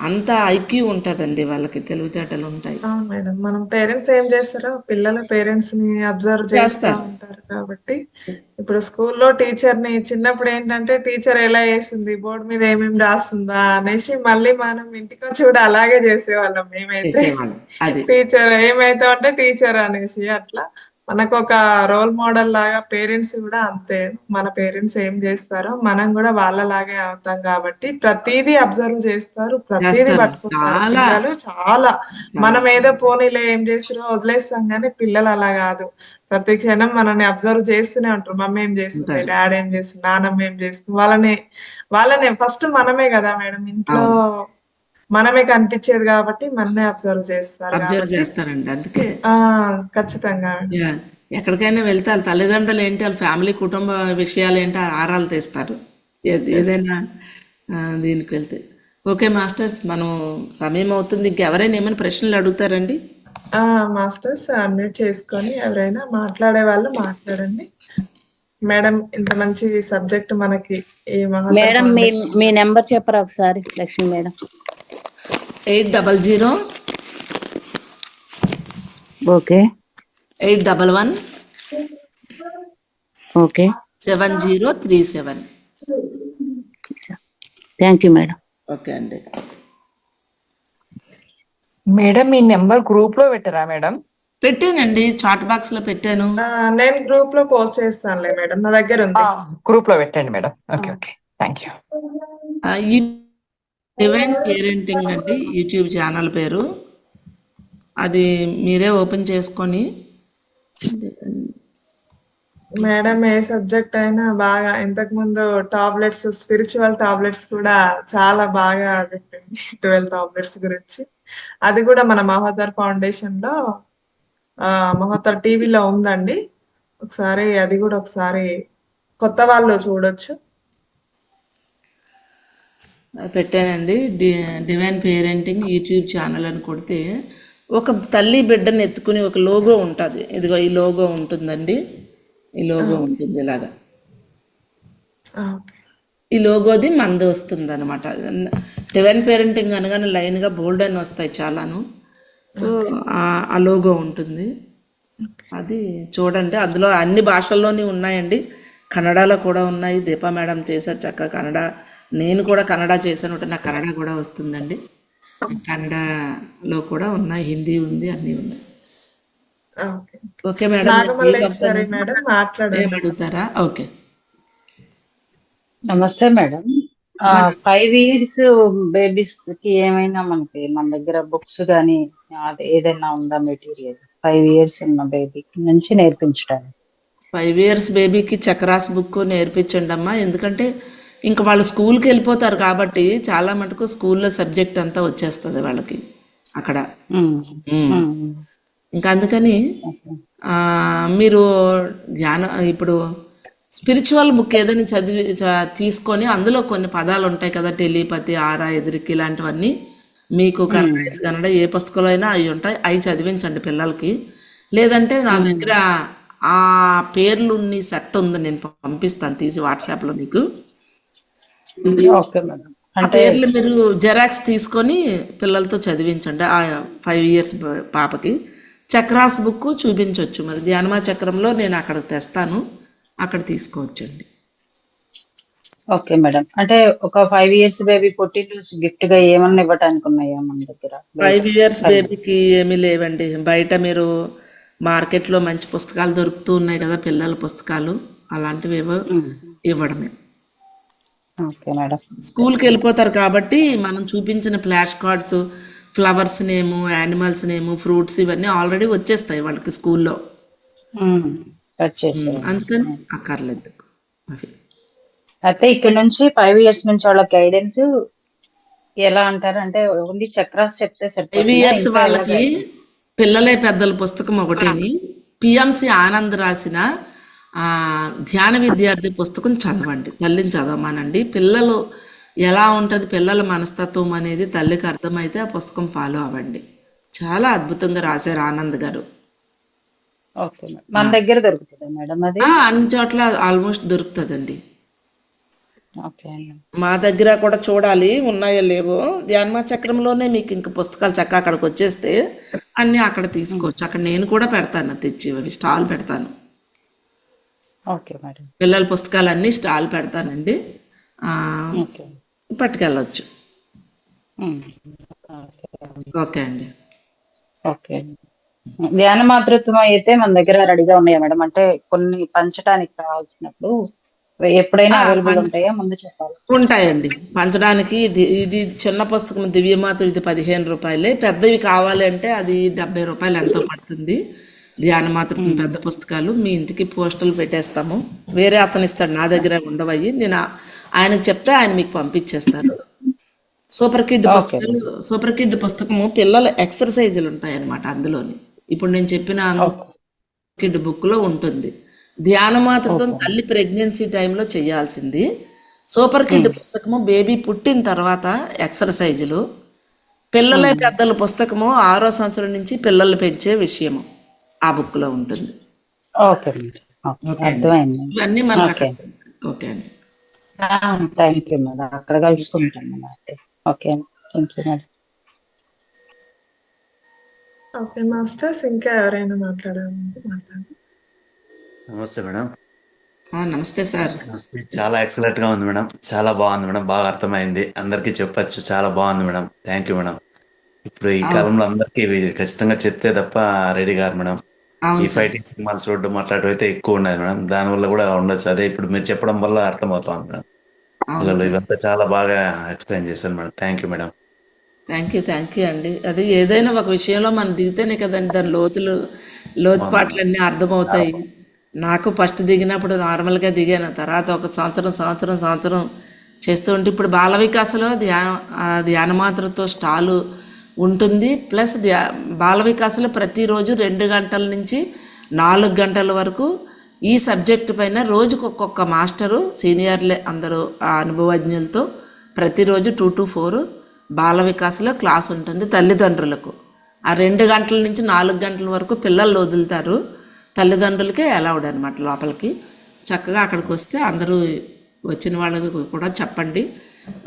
అంత ఐక్యూ ఉంటుందండి వాళ్ళకి, తెలివితేటలు ఉంటాయి. అవును మేడం. మనం పేరెంట్స్ ఏం చేస్తారో పిల్లలు పేరెంట్స్ ని అబ్జర్వ్ చేస్తూ చేస్తారు. ఉంటారు కాబట్టి ఇప్పుడు స్కూల్లో టీచర్ ని చిన్నప్పుడు ఏంటంటే టీచర్ ఎలా చేస్తుంది, బోర్డు మీద ఏమేమి రాస్తుందా అనేసి మళ్ళీ మనం ఇంటికి వచ్చి కూడా అలాగే చేసేవాళ్ళం మేమైతే. చేసేవాళ్ళం అది. టీచర్ ఏమైతే అంటే టీచర్ అనేసి అట్లా మనకు ఒక రోల్ మోడల్ లాగా పేరెంట్స్ కూడా అంతే. మన పేరెంట్స్ ఏం చేస్తారో మనం కూడా వాళ్ళలాగే అవుతాం కాబట్టి ప్రతిదీ అబ్జర్వ్ చేస్తారు, ప్రతిదీ చేస్తారు పట్టుకుంటారు చాలా పిల్లలు చాలా. చాలా. మనం ఏదో పోనీలే ఏం చేస్తారో వదిలేస్తాం కానీ పిల్లలు అలా కాదు. ప్రతి క్షణం మనల్ని అబ్జర్వ్ చేస్తూనే ఉంటారు. మమ్మీ ఏం చేస్తుంది, ఉంటారు. డాడీ ఏం చేస్తుంది, నానమ్మ ఏం చేస్తుంది. వాళ్ళనే ఫస్ట్ మనమే కదా మేడం ఇంట్లో అవును, మనమే కనిపించేది కాబట్టి మననే అబ్జర్వ్ చేస్తారు అబ్జర్వ్ కాబట్టి చేస్తారండి. అందుకే ఆ ఖచ్చితంగా. యా, ఎక్కడికైనా వెళ్తే వాళ్ళ తల్లిదండ్రులు ఏంటి, వాళ్ళ ఫ్యామిలీ కుటుంబ విషయాలు ఏంటి ఆరాలు తీస్తారు ఏదైనా దీనికి వెళ్తే. ఓకే మాస్టర్స్, మనం సమయం అవుతుంది. ఇంకెవరైనా ఏమైనా ప్రశ్నలు అడుగుతారండి? మాస్టర్స్ అన్మ్యూట్ చేసుకొని ఎవరైనా మాట్లాడే వాళ్ళు మాట్లాడండి. మేడం ఇంత మంచి సబ్జెక్ట్ మనకి ఈ మహోత్తర మేడం మీ ఫౌండేషన్ మీ నెంబర్ చెప్పరా ఒకసారి Lakshmi madam? 800 okay 811 okay 7037. Thank you madam. Okay అండి. మేడం మీ నెంబర్ గ్రూప్ లో పెట్టరా మేడం? పెట్టానండి, చాట్ బాక్స్లో పెట్టాను. నేను గ్రూప్ లో పోస్ట్ చేస్తానులే మేడం, నా దగ్గర ఉంది. గ్రూప్ లో పెట్టండి madam. Okay okay, thank you. ఈ డివైన్ పేరెంటింగ్ అండి యూట్యూబ్ ఛానల్ పేరు. అది మీరే ఓపెన్ చేసుకొని మేడం ఏ సబ్జెక్ట్ అయినా బాగా ఇంతకు ముందు టాబ్లెట్స్, స్పిరిచువల్ టాబ్లెట్స్ కూడా చాలా బాగా చెప్పింది. 12 టాబ్లెట్స్ గురించి. అది కూడా మన మహోదర్ ఫౌండేషన్ లో మహోదర్ టీవీలో ఉందండి. ఒకసారి అది కూడా ఒకసారి కొత్త వాళ్ళు చూడొచ్చు. పెట్టానండి. డివైన్ పేరెంటింగ్ యూట్యూబ్ ఛానల్ అని కొడితే ఒక తల్లి బిడ్డని ఎత్తుకుని ఒక లోగో ఉంటుంది. ఇదిగో ఈ లోగో ఉంటుందండి, ఈ లోగో ఉంటుంది ఇలాగా. ఓకే. ఈ లోగోది మనది వస్తుంది అనమాట. డివైన్ పేరెంటింగ్ అనగానే లైన్గా బోల్డ్ అని వస్తాయి చాలాను. సో ఆ లోగో ఉంటుంది, అది చూడండి. అందులో అన్ని భాషల్లోని ఉన్నాయండి. కన్నడలో కూడా ఉన్నాయి. దీపా మేడం చేశారు చక్కగా కన్నడ. నేను కూడా కన్నడ చేశాను, నాకు కన్నడ కూడా వస్తుందండి. కన్నడలో కూడా ఉన్నాయి, హిందీ ఉంది, అన్నీ ఉన్నాయి. Okay. Okay madam, Nagamalleswari madam మాట్లాడండి. ఏమడుగుతారా? ఓకే. నమస్తే మేడం. 5 years బేబీస్ కి ఏమైనా మన దగ్గర బుక్స్ కానీ అది ఏదైనా ఉందా మెటీరియల్? 5 years ఉన్న బేబీకి నుంచి నేర్పించడానికి. 5 years బేబీకి చక్రాస్ బుక్ నేర్పించండి అమ్మా. ఎందుకంటే ఇంకా వాళ్ళు స్కూల్కి వెళ్ళిపోతారు కాబట్టి చాలా మటుకు స్కూల్లో సబ్జెక్ట్ అంతా వచ్చేస్తుంది వాళ్ళకి అక్కడ. ఇంకా అందుకని మీరు ఇప్పుడు స్పిరిచువల్ బుక్ ఏదైనా తీసుకొని అందులో కొన్ని పదాలు ఉంటాయి కదా, టెలిపతి, ఆరా, ఎదురికి, ఇలాంటివన్నీ మీకు కన్నడ ఏ పుస్తకంలో అయినా అవి ఉంటాయి, అవి చదివించండి పిల్లలకి. లేదంటే నా దగ్గర ఆ పేర్లున్ని సెట్ ఉంది, నేను పంపిస్తాను తీసి వాట్సాప్లో మీకు. Okay madam. ఆ పేర్లు మీరు జెరాక్స్ తీసుకొని పిల్లలతో చదివించండి. ఆ 5 years పాపకి చక్రాస్ బుక్ చూపించవచ్చు. మరి ధ్యానమా చక్రంలో నేను అక్కడ తెస్తాను, అక్కడ తీసుకోవచ్చండి. Okay madam. అంటే ఒక 5 ఇయర్స్ బేబీ పుట్టినరోజు గిఫ్ట్ గా ఏమన్నా ఇవ్వటానికి ఉన్నాయా మన దగ్గర? 5 ఇయర్స్ పిల్లలు. బేబీకి ఏమీ లేవండి. బయట మీరు మార్కెట్లో మంచి పుస్తకాలు దొరుకుతూ ఉన్నాయి కదా, పిల్లల పుస్తకాలు అలాంటివి ఏవో ఇవ్వడమే. Okay madam. స్కూల్కి వెళ్ళిపోతారు కాబట్టి మనం చూపించిన ఫ్లాష్ కార్డ్స్, ఫ్లవర్స్ నేము, యానిమల్స్ నేము, ఫ్రూట్స్ ఇవన్నీ ఆల్రెడీ వచ్చేస్తాయి వాళ్ళకి స్కూల్లో. వచ్చేసాయి. అందుకని అక్కర్లేదు అవి. అయితే ఇక్కడ నుంచి 5 ఇయర్స్ నుంచి వాళ్ళ గైడెన్స్ ఎలా అంటారంటే ఓన్లీ చక్రాస్ చెప్తే 5 సరిపోతుందా? ఇయర్స్ ఇంకా ఎలా వాళ్ళకి పిల్లలే పెద్దల పుస్తకం ఒకటేని పిఎంసి ఆనంద్ రాసిన ధ్యాన విద్యార్థి పుస్తకం చదవండి, తల్లిని చదవమానండి. పిల్లలు ఎలా ఉంటుంది, పిల్లల మనస్తత్వం అనేది తల్లికి అర్థమైతే ఆ పుస్తకం ఫాలో అవ్వండి. చాలా అద్భుతంగా రాశారు ఆనంద్ గారు. Okay madam. మన దగ్గర దొరుకుతుందా మేడం అది? అన్ని చోట్ల ఆల్మోస్ట్ దొరుకుతుందండి. ఓకే. మా దగ్గర కూడా చూడాలి ఉన్నాయో లేవో. ధ్యాన్మా చక్రంలోనే మీకు ఇంక పుస్తకాలు చక్కగా అక్కడికి వచ్చేస్తే అన్నీ అక్కడ తీసుకోవచ్చు. అక్కడ నేను కూడా పెడతాను, తెచ్చి అవి స్టాల్ పెడతాను. Okay madam. పిల్లల పుస్తకాలన్నీ స్టాల్ పెడతానండి, ఓకే. పట్టుకెళ్ళవచ్చు. ఉమ్. ఓకే అండి. ఓకే. ధ్యాన మాతృత్వం అయితే మన దగ్గర రెడీగా ఉన్నాయా మేడం? అంటే కొన్ని పంచడానికి కావాల్సినప్పుడు ఎప్పుడైనా అవైలబుల్ ఉంటాయా? ముందు చెప్పాలి. ఉంటాయండి పంచడానికి. ఇది చిన్న పుస్తకం దివ్యమాత, ఇది 15 రూపాయలే. పెద్దవి కావాలి అంటే అది 70 రూపాయలు ఎంతో పడుతుంది. ధ్యాన మాతృత్వం పెద్ద పుస్తకాలు మీ ఇంటికి పోస్టల్ పెట్టేస్తాము. వేరే అతను ఇస్తాడు, నా దగ్గర ఉండవయ్యి. నేను ఆయనకు చెప్తే ఆయన మీకు పంపించేస్తారు. సూపర్ కిడ్ పుస్తకాలు, సూపర్ కిడ్ పుస్తకము పిల్లల ఎక్సర్సైజులు ఉంటాయన్నమాట అందులోని. ఇప్పుడు నేను చెప్పిన కిడ్ బుక్లో ఉంటుంది. ధ్యాన మాతృత్వం తల్లి ప్రెగ్నెన్సీ టైంలో చేయాల్సింది. సూపర్ కిడ్ పుస్తకము బేబీ పుట్టిన తర్వాత ఎక్సర్సైజులు. పిల్లలే పెద్దల పుస్తకము 6వ సంవత్సరం నుంచి పిల్లలు పెంచే విషయము ఆ బుక్లో ఉంటుంది. Okay madam. ఓకే అండి. అర్థమైంది. ఇవన్నీ మనకు ఓకే. అక్కడ. ఓకే అండి. Thank you madam. అక్కడ కలుసుకుంటాం madam. Okay. Thank you madam. Okay masters, ఇంకా ఎవరైనా మాట్లాడాలంటే మాట్లాడండి. నమస్తే మేడం. నమస్తే సార్. చాలా ఎక్సలెంట్ గా ఉంది మేడం. చాలా బాగుంది మేడం. బాగా అర్థమైంది. అందరికీ చెప్పచ్చు. చాలా బాగుంది మేడం. Thank you madam. ఇప్పుడు ఈ కాలంలో అందరికీ ఇవి ఖచ్చితంగా చెప్తే తప్ప రెడీ గారు మేడం. ఈ అవును సార్. ఫైటింగ్ సినిమాలు చూడడం అట్లాంటివి అయితే ఎక్కువ ఉన్నది మేడం. దానివల్ల కూడా ఉండొచ్చు. అదే ఇప్పుడు మీరు చెప్పడం వల్ల అర్థమవుతోంది మేడం. పిల్లలు ఇవంతా చాలా బాగా ఎక్స్ప్లెయిన్ చేశారు madam. Thank you madam. Thank you అండి. అది ఏదైనా ఒక విషయంలో మనం దిగితేనే కదండి దాని లోతుపాట్లన్నీ అర్థమవుతాయి. నాకు ఫస్ట్ దిగినప్పుడు నార్మల్గా దిగాను, తర్వాత ఒక సంవత్సరం చేస్తూ ఉంటే ఇప్పుడు బాల వికాసలో ధ్యాన మాతృత్వ స్టాలు ఉంటుంది. ప్లస్ బాల వికాసలో ప్రతిరోజు 2 గంటల నుంచి 4 గంటల వరకు ఈ సబ్జెక్టు పైన రోజుకు ఒక్కొక్క మాస్టరు, సీనియర్లే అందరూ ఆ అనుభవజ్ఞులతో ప్రతిరోజు 2 to 4 బాల వికాసలో క్లాస్ ఉంటుంది తల్లిదండ్రులకు. ఆ 2 గంటల నుంచి 4 గంటల వరకు పిల్లలు వదులుతారు, తల్లిదండ్రులకే అలౌడ్ అనమాట లోపలికి. చక్కగా అక్కడికి వస్తే అందరూ వచ్చిన వాళ్ళకి కూడా చెప్పండి,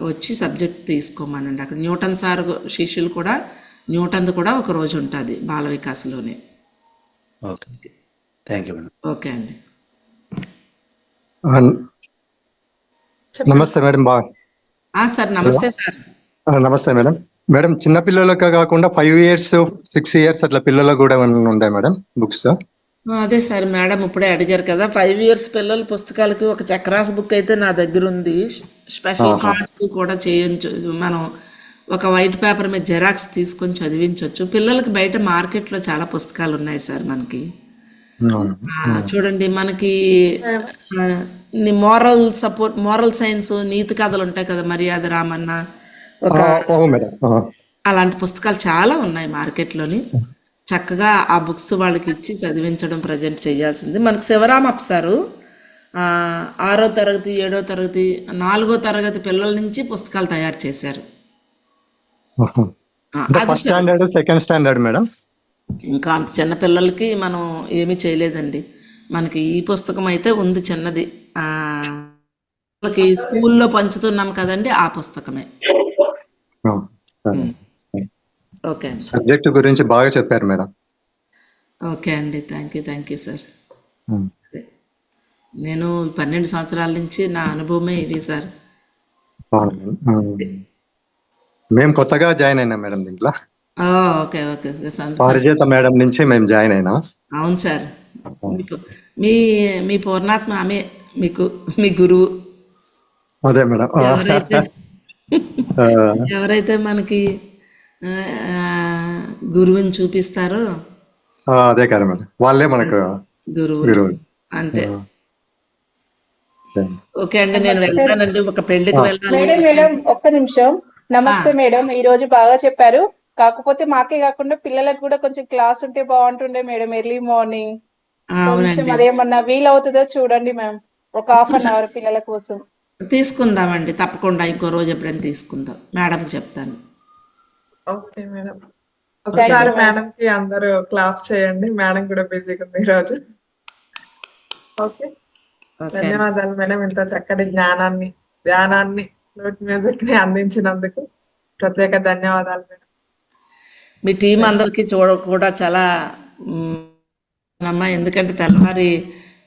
వచ్చి సబ్జెక్ట్ తీసుకోమనండి. అక్కడ న్యూటన్ సార్ శిష్యులు కూడా, న్యూటన్ది కూడా ఒక రోజు ఉంటుంది బాల వికాసలోనే. Okay. Thank you madam. Okay అండి. నమస్తే మేడం. సార్ నమస్తే సార్. నమస్తే మేడం. మేడం చిన్నపిల్లలకు కాకుండా 5 years 6 years అట్లా పిల్లలకు కూడా ఉంటాయి మేడం బుక్స్? అదే సార్, మేడం ఇప్పుడే అడిగారు కదా, 5 years పిల్లల పుస్తకాలకి ఒక చక్రాస్ బుక్ అయితే నా దగ్గర ఉంది. స్పెషల్ కార్డ్స్ కూడా చేయొచ్చు. మనం ఒక వైట్ పేపర్ మీద జెరాక్స్ తీసుకొని చదివించవచ్చు. పిల్లలకి బయట మార్కెట్లో చాలా పుస్తకాలు ఉన్నాయి సార్ మనకి. చూడండి, మనకి మోరల్ సైన్స్, నీతి కథలు ఉంటాయి కదా, మర్యాద రామన్న, అలాంటి పుస్తకాలు చాలా ఉన్నాయి మార్కెట్లోని. చక్కగా ఆ బుక్స్ వాళ్ళకి ఇచ్చి చదివించడం ప్రజెంట్ చేయాల్సింది. మనకు శివరామప్ప సారు 6వ తరగతి 7వ తరగతి 4వ తరగతి పిల్లల నుంచి పుస్తకాలు తయారు చేశారు. First standard second standard madam. ఇంకా అంత చిన్న పిల్లలకి మనం ఏమీ చేయలేదండి. మనకి ఈ పుస్తకం అయితే ఉంది చిన్నది, వాళ్ళకి స్కూల్లో పంచుతున్నాం కదండి, ఆ పుస్తకమే. ఓకే అండి. సబ్జెక్ట్ గురించి బాగా చెప్పారు మేడం. ఓకే అండి. Thank you sir. నేను 12 సంవత్సరాల నుంచి నా అనుభవమే ఇది సార్. అవును మేడం. మేము కొత్తగా జాయిన్ అయినాం మేడం దీంట్లో. ఓ, ఓకే ఓకే ఓకే పారిజాత మేడం నుంచి మేము జాయిన్ అయినాం. అవును సార్. మీ మీ పూర్ణాత్మ ఆమె మీకు మీ గురువు. అదే మేడం. ఎవరైతే ఆ, ఎవరైతే మనకి ఆ, ఆ, గురువుని చూపిస్తారో అదే కదా మేడం, వాళ్ళే మనకు గురువు గురువు. అంతే. థాంక్స్. ఓకే అండి, నేను వెళ్తానండి, ఒక పెళ్లికి వెళ్ళాలి. మేడం మేడం ఒక్క నిమిషం. నమస్తే మేడం, ఈ రోజు బాగా చెప్పారు. కాకపోతే మాకే కాకుండా పిల్లలకు కూడా కొంచెం క్లాస్ ఉంటే బాగుంటుండే మేడం, ఎర్లీ మార్నింగ్. కొంచెం అవునండి, అదేమన్నా వీలవుతుందో చూడండి మ్యామ్, ఒక ½ పిల్లల కోసం. తీసుకుందామండి తప్పకుండా. ఇంకో రోజు ఎప్పుడైనా తీసుకుందాం, మేడంకి చెప్తాను. Okay madam. ఒకసారి Thank you, మేడం కి అందరూ క్లాస్ చేయండి, మేడం కూడా బిజీగా ఉంది ఈరోజు. ఓకే, ఓకే అండి. ధన్యవాదాలు మేడం, ఇంత చక్కటి జ్ఞానాన్ని, ధ్యానాన్ని, ఫ్లూట్ మ్యూజిక్ ని అందించినందుకు ప్రత్యేక ధన్యవాదాలు మేడం. మీ టీం అందరికీ కూడా చాలా అమ్మా, ఎందుకంటే తెల్లవారి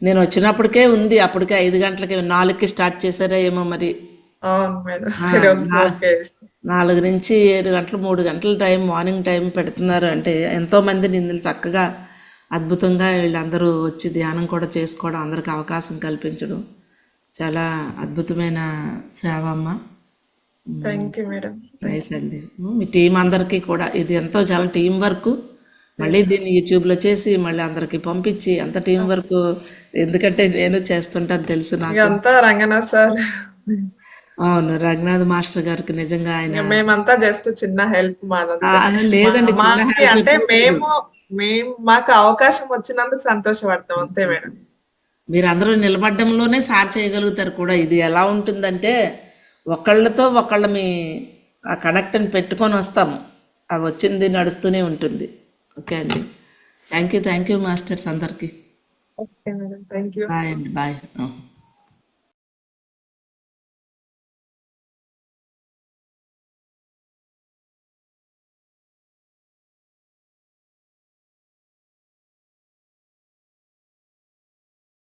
నేను వచ్చినప్పటికే ఉంది, అప్పటికే 5 గంటలకి 4కి స్టార్ట్ చేశారా ఏమో మరి. అవును మేడం, ఆ, ఈరోజు నా- ఓకే. 4 నుంచి 7 గంటలు, 3 గంటల టైం, మార్నింగ్ టైం పెడుతున్నారు అంటే ఎంతోమంది నిందులు చక్కగా అద్భుతంగా వీళ్ళందరూ వచ్చి ధ్యానం కూడా చేసుకోవడం, అందరికి అవకాశం కల్పించడం చాలా అద్భుతమైన సేవ అమ్మ. Thank you madam. నైస్ అండి. మీ టీం అందరికీ కూడా ఇది ఎంతో చాలా టీం వర్క్. మళ్ళీ దీన్ని యూట్యూబ్లో చేసి మళ్ళీ అందరికీ పంపించి అంత టీం వర్క్, ఎందుకంటే నేను చేస్తుంటాను తెలుసు నాకు. ఇదంతా రంగనాథ్ సార్, అవును, రంగనాథ్ మాస్టర్ గారికి నిజంగా ఆయన మేమంతా జస్ట్ చిన్న హెల్ప్ మాదంతా. లేదండి, చిన్న మాకి help అంటే ఎప్పుడు లేదు. మేము మాకు అవకాశం వచ్చినందుకు సంతోషపడతాం అంతే మేడం. మీరందరూ నిలబడ్డంలోనే సార్ చేయగలుగుతారు కూడా. ఇది ఎలా ఉంటుందంటే ఒకళ్ళతో ఒకళ్ళ మీ ఆ కనెక్ట్ని పెట్టుకొని వస్తాము, అది వచ్చింది నడుస్తూనే ఉంటుంది. ఓకే అండి, థ్యాంక్ యూ మాస్టర్స్ అందరికీ. Okay madam, thank you. Bye అండి, బాయ్.